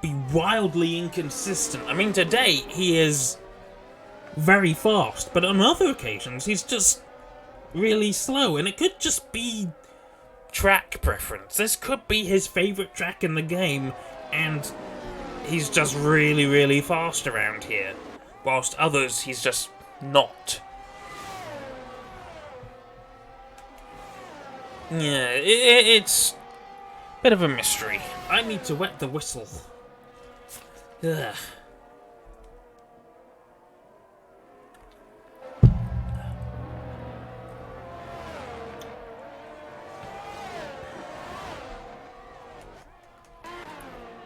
be wildly inconsistent. I mean, today he is very fast, but on other occasions he's just really slow, and it could just be track preference. This could be his favourite track in the game, and he's just really, really fast around here, whilst others he's just not. Yeah, it's a bit of a mystery. I need to wet the whistle. Ugh.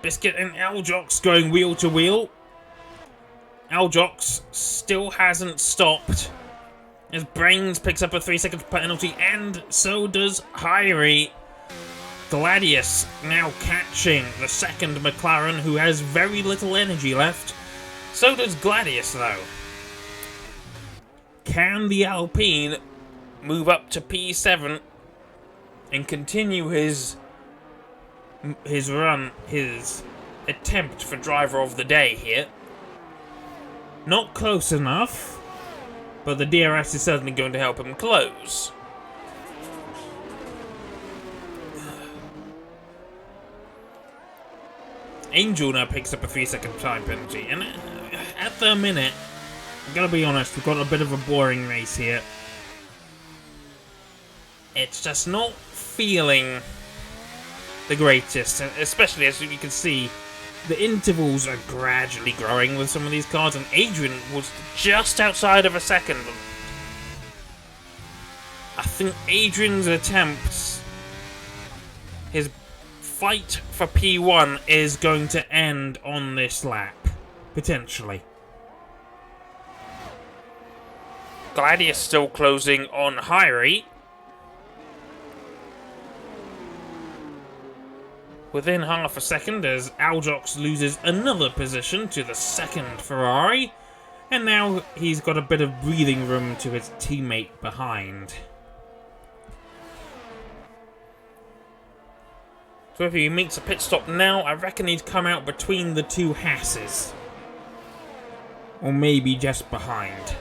Biscuit and Aljox going wheel to wheel. Aljox still hasn't stopped, as Brains picks up a 3-second penalty, and so does Hyrie. Gladius now catching the second McLaren, who has very little energy left. So does Gladius, though. Can the Alpine move up to P7 and continue his run, his attempt for driver of the day here? Not close enough, but the DRS is certainly going to help him close. Angel now picks up a 3-second time penalty, and at the minute, I'm gonna be honest, we've got a bit of a boring race here. It's just not feeling the greatest, especially as you can see, the intervals are gradually growing with some of these cars, and Adrian was just outside of a second. I think Adrian's attempts, his fight for P1 is going to end on this lap, potentially. Gladius still closing on Hyrie. Within half a second, as Aljox loses another position to the second Ferrari, and now he's got a bit of breathing room to his teammate behind. So if he makes a pit stop now, I reckon he'd come out between the two Hasses. Or maybe just behind.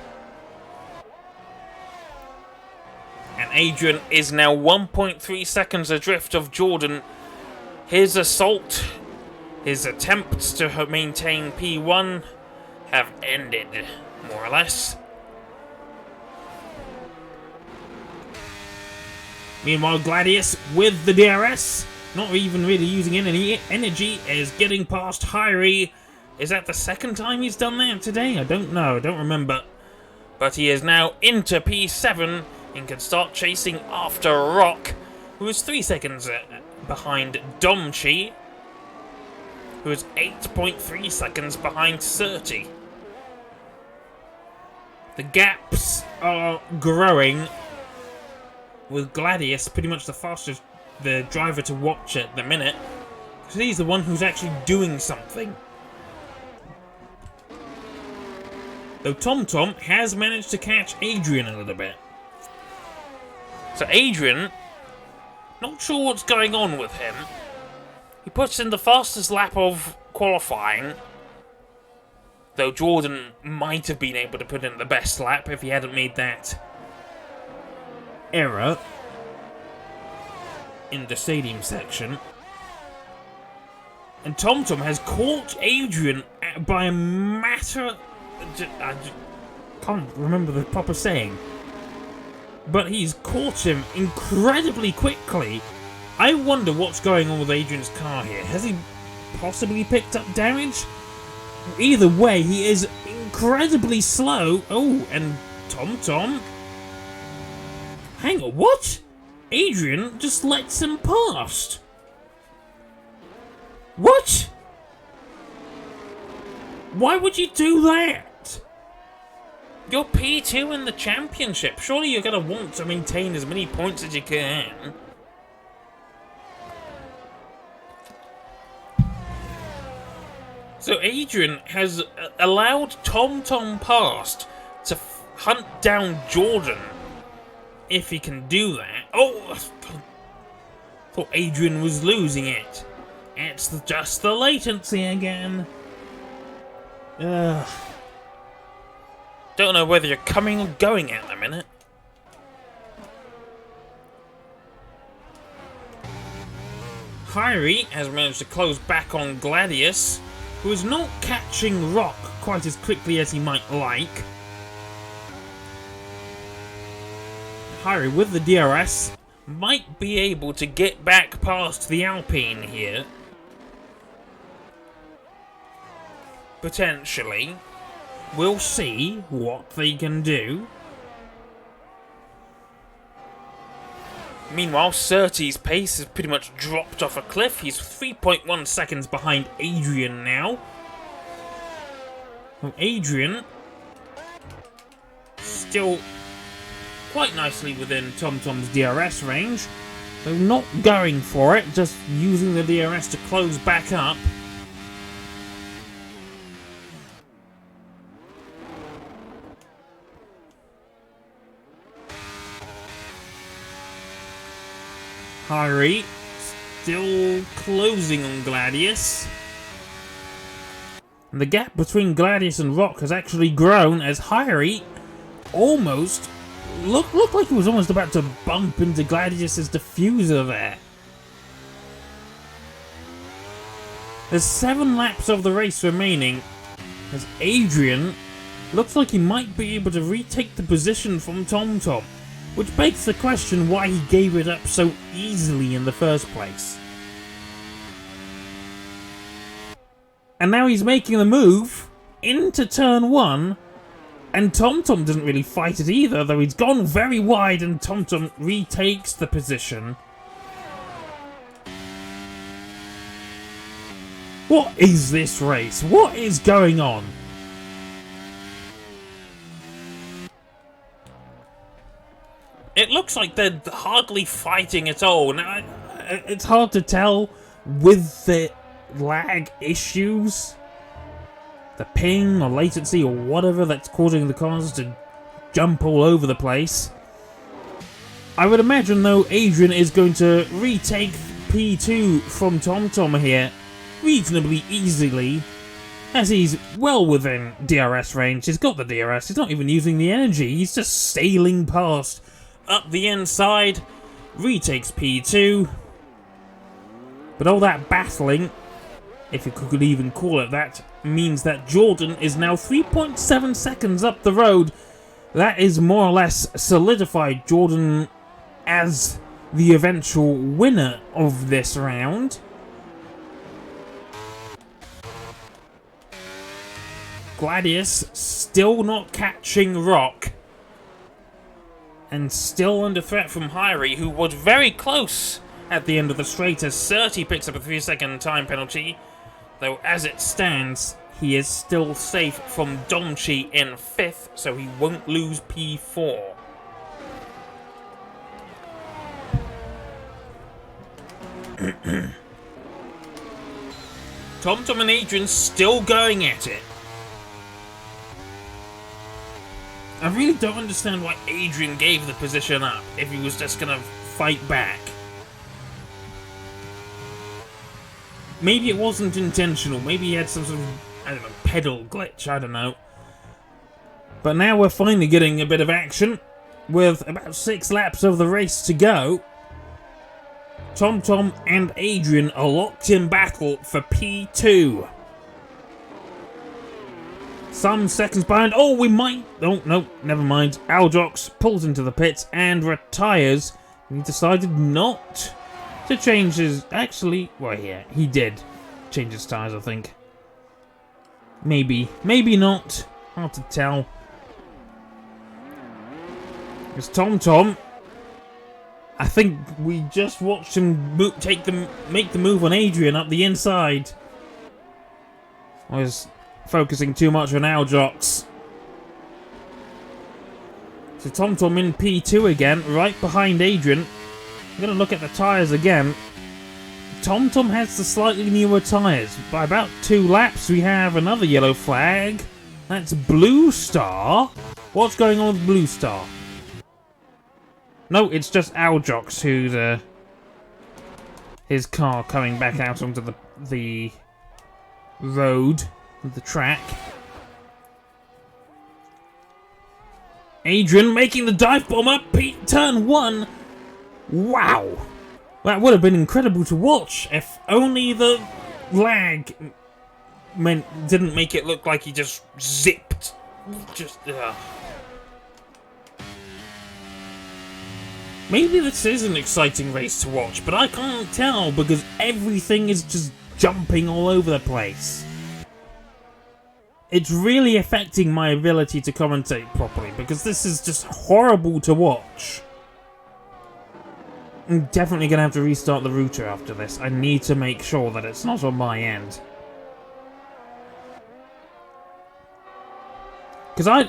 And Adrian is now 1.3 seconds adrift of Jordan. His assault, his attempts to maintain P1 have ended, more or less. Meanwhile, Gladius with the DRS, not even really using any energy, is getting past Hyrie. Is that the second time he's done that today? I don't know, I don't remember. But he is now into P7 and can start chasing after Rock, who is 3 seconds behind Domchi, who is 8.3 seconds behind Surtees. The gaps are growing, with Gladius pretty much the fastest the driver to watch at the minute, because he's the one who's actually doing something. Though TomTom has managed to catch Adrian a little bit. So Adrian, not sure what's going on with him. He puts in the fastest lap of qualifying, though Jordan might have been able to put in the best lap if he hadn't made that error in the stadium section. And TomTom has caught Adrian by a matter... I can't remember the proper saying. But he's caught him incredibly quickly. I wonder what's going on with Adrian's car here. Has he possibly picked up damage? Either way, he is incredibly slow. Oh, and TomTom. Hang on, what? Adrian just lets him past. What? Why would you do that? You're P2 in the championship. Surely you're going to want to maintain as many points as you can. So Adrian has allowed TomTom past to hunt down Jordan, if he can do that. Oh, I thought Adrian was losing it. It's just the latency again. Ugh. Don't know whether you're coming or going at the minute. Hyrie has managed to close back on Gladius, who is not catching Rock quite as quickly as he might like. Hyrie with the DRS might be able to get back past the Alpine here. Potentially. We'll see what they can do. Meanwhile, Surtees' pace has pretty much dropped off a cliff. He's 3.1 seconds behind Adrian now. Well, Adrian still quite nicely within TomTom's DRS range. So not going for it, just using the DRS to close back up. Hyrie still closing on Gladius. And the gap between Gladius and Rock has actually grown as Hyrie almost looked like he was almost about to bump into Gladius's diffuser there. There's 7 laps of the race remaining as Adrian looks like he might be able to retake the position from TomTom. Which begs the question why he gave it up so easily in the first place. And now he's making the move into turn 1, and TomTom doesn't really fight it either, though he's gone very wide and TomTom retakes the position. What is this race? What is going on? It looks like they're hardly fighting at all. Now, it's hard to tell with the lag issues, the ping or latency or whatever that's causing the cars to jump all over the place. I would imagine, though, Adrian is going to retake P2 from TomTom here reasonably easily, as he's well within DRS range. He's got the DRS, he's not even using the energy, he's just sailing past up the inside, retakes P2. But all that battling, if you could even call it that, means that Jordan is now 3.7 seconds up the road. That is more or less solidified Jordan as the eventual winner of this round. Gladius still not catching Rock. And still under threat from Hyrie, who was very close at the end of the straight as Surtees picks up a 3-second time penalty. Though as it stands, he is still safe from Domchi in 5th, so he won't lose P4. TomTom and Adrian still going at it. I really don't understand why Adrian gave the position up if he was just gonna fight back. Maybe it wasn't intentional, maybe he had some sort of, I don't know, pedal glitch, I don't know. But now we're finally getting a bit of action, with about 6 laps of the race to go. TomTom and Adrian are locked in battle for P2. Some seconds behind. Oh, we might. Oh, no, never mind. Aldrox pulls into the pits and retires. He decided not to change his. Actually, well, yeah, he did change his tires, I think. Maybe. Maybe not. Hard to tell. It's TomTom. I think we just watched him make the move on Adrian up the inside. I was focusing too much on Aldrox. So TomTom in P2 again, right behind Adrian. I'm going to look at the tyres again. TomTom has the slightly newer tyres. By about 2 laps we have another yellow flag. That's Blue Star. What's going on with Blue Star? No, it's just Aldrox who's his car coming back out onto the road, the track. Adrian making the dive bomb up, turn 1. Wow, that would have been incredible to watch if only the lag didn't make it look like he just zipped. Maybe this is an exciting race to watch, but I can't tell because everything is just jumping all over the place. It's really affecting my ability to commentate properly because this is just horrible to watch. I'm definitely going to have to restart the router after this. I need to make sure that it's not on my end. Because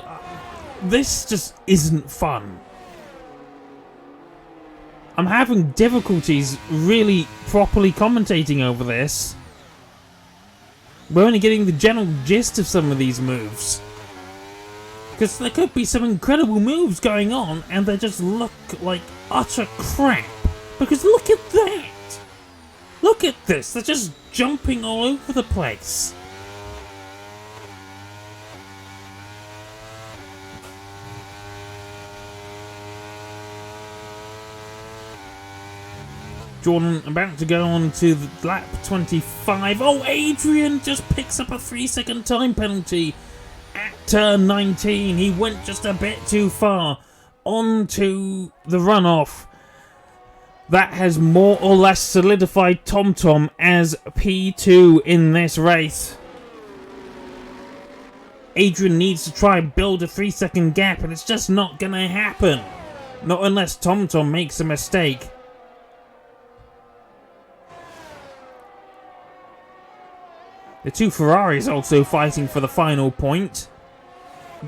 this just isn't fun. I'm having difficulties really properly commentating over this. We're only getting the general gist of some of these moves. Because there could be some incredible moves going on and they just look like utter crap. Because look at that! Look at this, they're just jumping all over the place. Jordan about to go on to the lap 25. Oh, Adrian just picks up a 3-second time penalty at turn 19. He went just a bit too far onto the runoff. That has more or less solidified TomTom as P2 in this race. Adrian needs to try and build a 3-second gap, and it's just not going to happen. Not unless TomTom makes a mistake. The 2 Ferraris also fighting for the final point.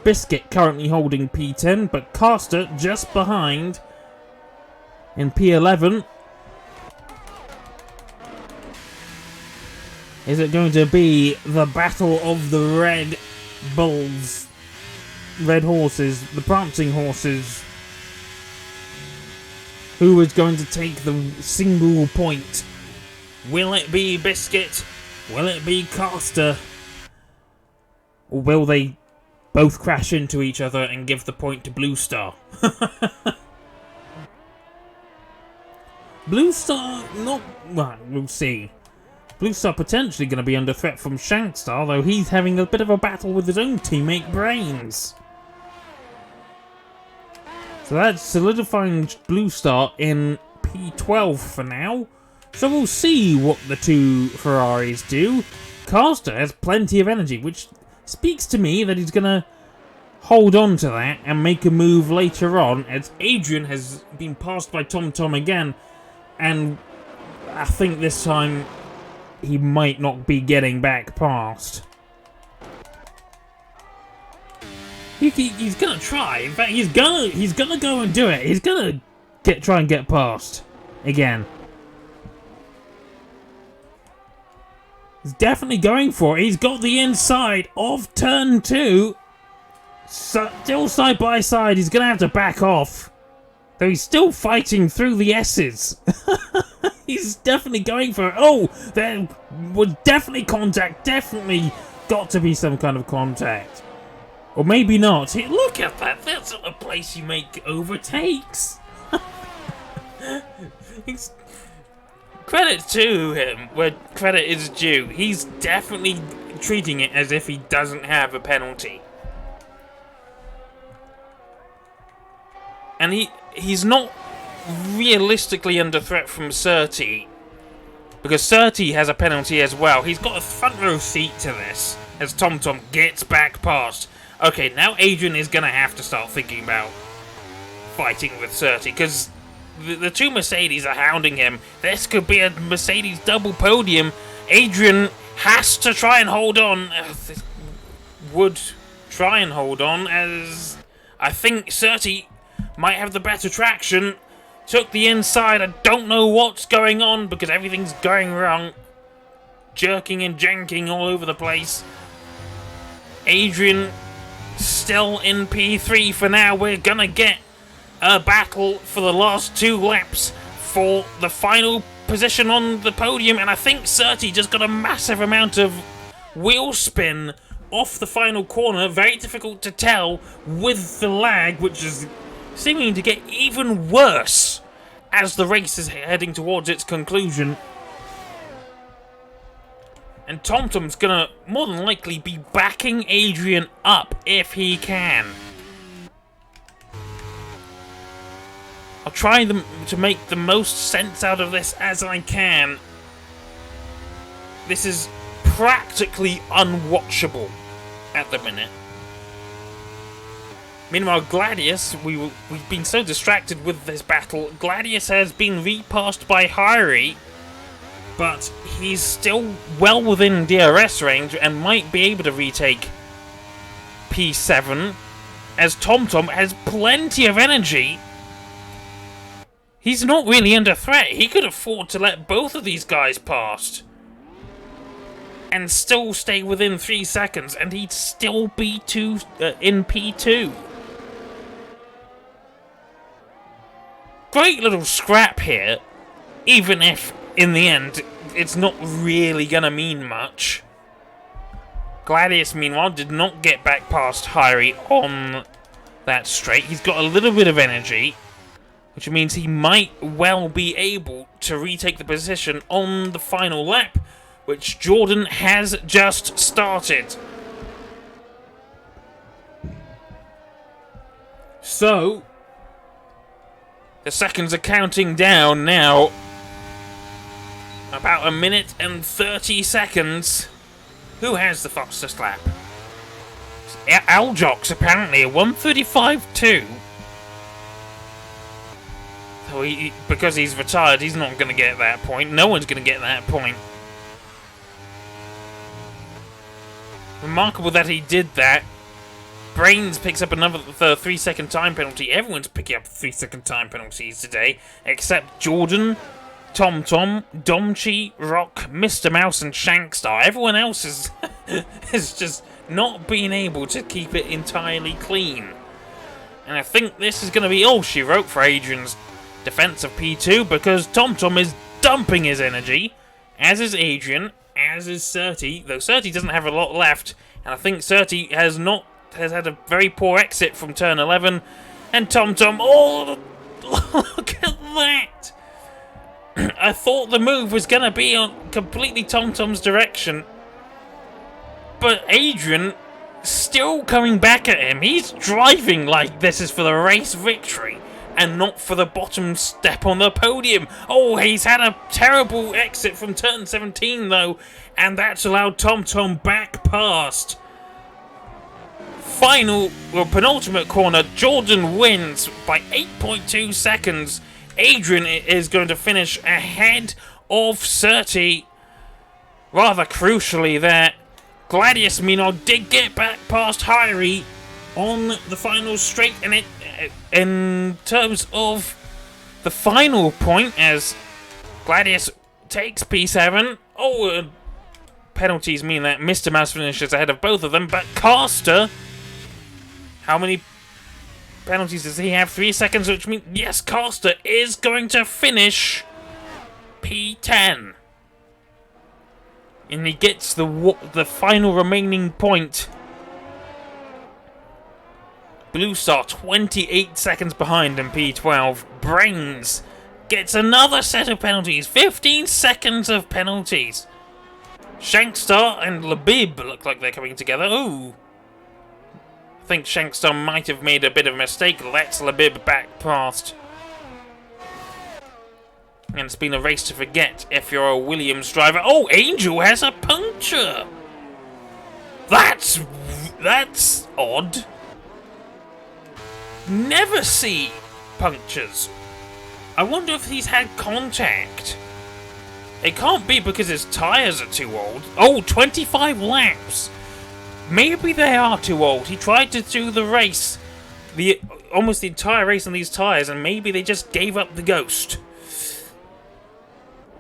Biscuit currently holding P10, but Caster just behind in P11. Is it going to be the battle of the Red Bulls? Red horses, the prancing horses. Who is going to take the single point Will it be Biscuit? Will it be Caster? Or will they both crash into each other and give the point to Blue Star? Blue Star, not... Well, we'll see. Blue Star potentially going to be under threat from Shankstar, though he's having a bit of a battle with his own teammate Brains. So that's solidifying Blue Star in P12 for now. So we'll see what the two Ferraris do. Caster has plenty of energy, which speaks to me that he's going to hold on to that and make a move later on, as Adrian has been passed by TomTom again, and I think this time he might not be getting back past. He's gonna try. In fact, he's gonna go and do it. He's gonna try and get past again. He's definitely going for it. He's got the inside of turn 2. Still side by side. He's gonna have to back off. Though he's still fighting through the S's. He's definitely going for it. Oh, there was definitely contact. Definitely got to be some kind of contact. Or maybe not. Hey, look at that. That's not a place you make overtakes. Credit to him where credit is due. He's definitely treating it as if he doesn't have a penalty. And he's not realistically under threat from Surtees, because Surtees has a penalty as well. He's got a front row seat to this as TomTom gets back past. Okay, now Adrian is going to have to start thinking about fighting with Surtees, because the two Mercedes are hounding him. This could be a Mercedes double podium. Adrian has to try and hold on. Would try and hold on, as I think Surtees might have the better traction. Took the inside. I don't know what's going on because everything's going wrong. Jerking and janking all over the place. Adrian still in P3 for now. We're gonna get a battle for the last 2 laps for the final position on the podium, and I think Surtees just got a massive amount of wheel spin off the final corner. Very difficult to tell with the lag, which is seeming to get even worse as the race is heading towards its conclusion. And TomTom's gonna more than likely be backing Adrian up if he can. I'll try to make the most sense out of this as I can. This is practically unwatchable at the minute. Meanwhile, Gladius, we've been so distracted with this battle. Gladius has been repassed by Hyrie, but he's still well within DRS range and might be able to retake P7, as TomTom has plenty of energy. He's not really under threat. He could afford to let both of these guys past and still stay within 3 seconds, and he'd still be in P2. Great little scrap here, even if, in the end, it's not really gonna mean much. Gladius, meanwhile, did not get back past Hyrie on that straight. He's got a little bit of energy, which means he might well be able to retake the position on the final lap, which Jordan has just started. So the seconds are counting down now. About 1 minute and 30 seconds. Who has the fastest lap? Aljox, apparently, a 1:35.2. So because he's retired, he's not going to get that point. No one's going to get that point. Remarkable that he did that. Brains picks up another 3-second time penalty. Everyone's picking up 3-second time penalties today, except Jordan, TomTom, Domchi, Rock, Mr. Mouse, and Shankstar. Everyone else is has just not been able to keep it entirely clean. And I think this is going to be all she wrote for Adrian's defense of P2, because TomTom is dumping his energy, as is Adrian, as is Surtees, though Surtees doesn't have a lot left, and I think Surtees has had a very poor exit from turn 11, and TomTom, oh, look at that! I thought the move was going to be on completely TomTom's direction, but Adrian still coming back at him. He's driving like this is for the race victory and not for the bottom step on the podium. Oh, he's had a terrible exit from turn 17 though, and that's allowed TomTom back past. Penultimate corner, Jordan wins by 8.2 seconds. Adrian is going to finish ahead of Surtees. Rather crucially there, Gladius Mino did get back past Hyrie on the final straight, and it in terms of the final point as Gladius takes P7. Oh, penalties mean that Mr. Mouse finishes ahead of both of them, but Caster, how many penalties does he have? 3 seconds, which means, yes, Caster is going to finish P10. And he gets the final remaining point. Blue Star 28 seconds behind in P12. Brains gets another set of penalties. 15 seconds of penalties. Shankstar and Labib look like they're coming together. Ooh. I think Shankstar might have made a bit of a mistake. Lets Labib back past. And it's been a race to forget if you're a Williams driver. Oh, Angel has a puncture! That's odd. Never see punctures. I wonder if he's had contact. It can't be because his tyres are too old. Oh, 25 laps. Maybe they are too old. He tried to do the race, almost the entire race on these tyres, and maybe they just gave up the ghost.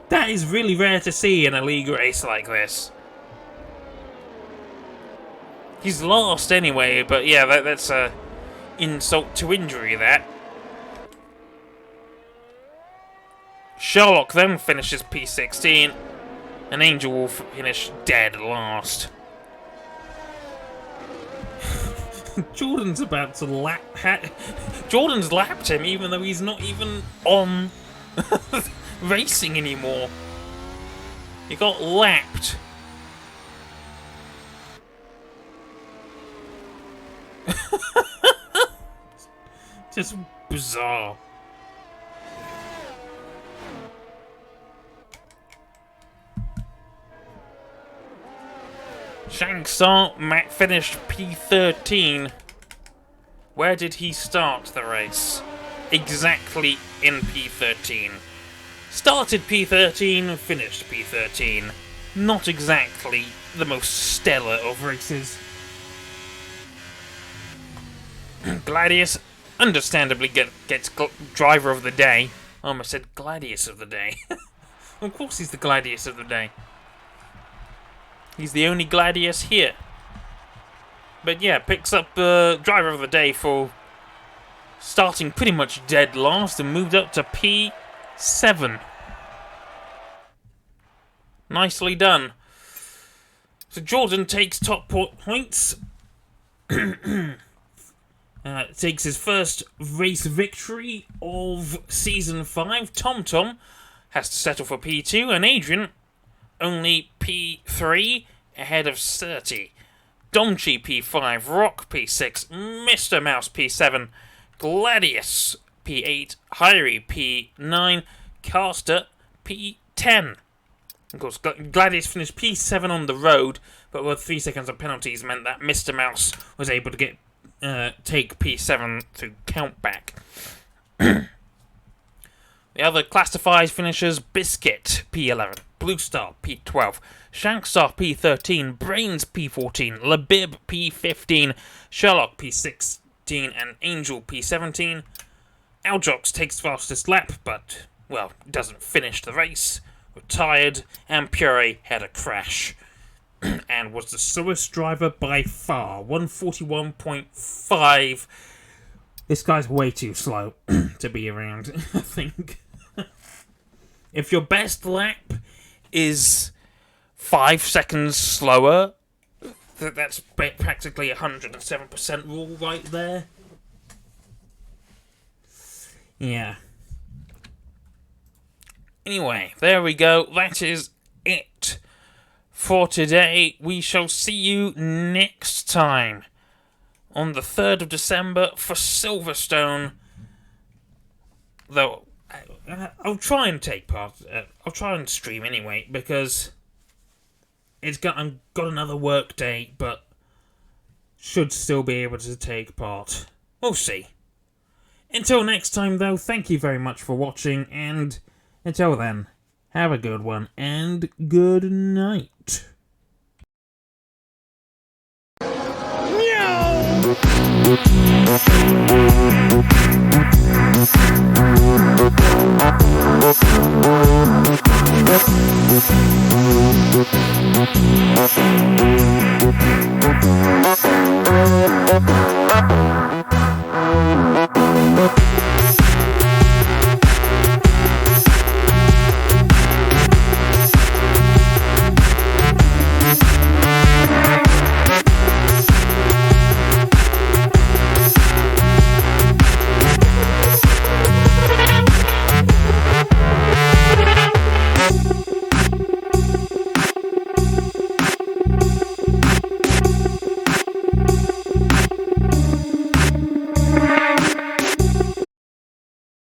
That is really rare to see in a league race like this. He's lost anyway, but yeah, that's a insult to injury, that. Sherlock then finishes P16, and Angel will finish dead last. Jordan's about to Jordan's lapped him, even though he's not even on racing anymore. He got lapped. Just bizarre. Shankstar finished P13. Where did he start the race? Exactly in P13. Started P13, finished P13. Not exactly the most stellar of races. Gladius understandably gets driver of the day. I almost said Gladius of the day. Of course he's the Gladius of the day. He's the only Gladius here. But yeah, picks up driver of the day for starting pretty much dead last and moved up to P7. Nicely done. So Jordan takes top points. Takes his first race victory of Season 5. TomTom has to settle for P2, and Adrian only P3 ahead of Surtees. Domchi P5, Rock P6, Mr. Mouse P7, Gladius P8, Hyrie P9, Caster P10. Of course, Gladius finished P7 on the road, but with 3 seconds of penalties meant that Mr. Mouse was able to take P7 through countback. The other classifies finishers: Biscuit P11, Blue Star P12, Shankstar P13, Brains P14, Labib P15, Sherlock P16, and Angel P17. Aljox takes fastest lap, but, well, doesn't finish the race. Retired, and Puree had a crash. And was the slowest driver by far, 141.5. This guy's way too slow to be around, I think. If your best lap is 5 seconds slower. That's practically 107% rule right there. Yeah. Anyway, there we go. That is it for today. We shall see you next time on the 3rd of December for Silverstone. Though, I'll try and take part. I'll try and stream anyway, because I've got another work day, but should still be able to take part. We'll see. Until next time, though, thank you very much for watching, and until then, have a good one, and good night. Meow!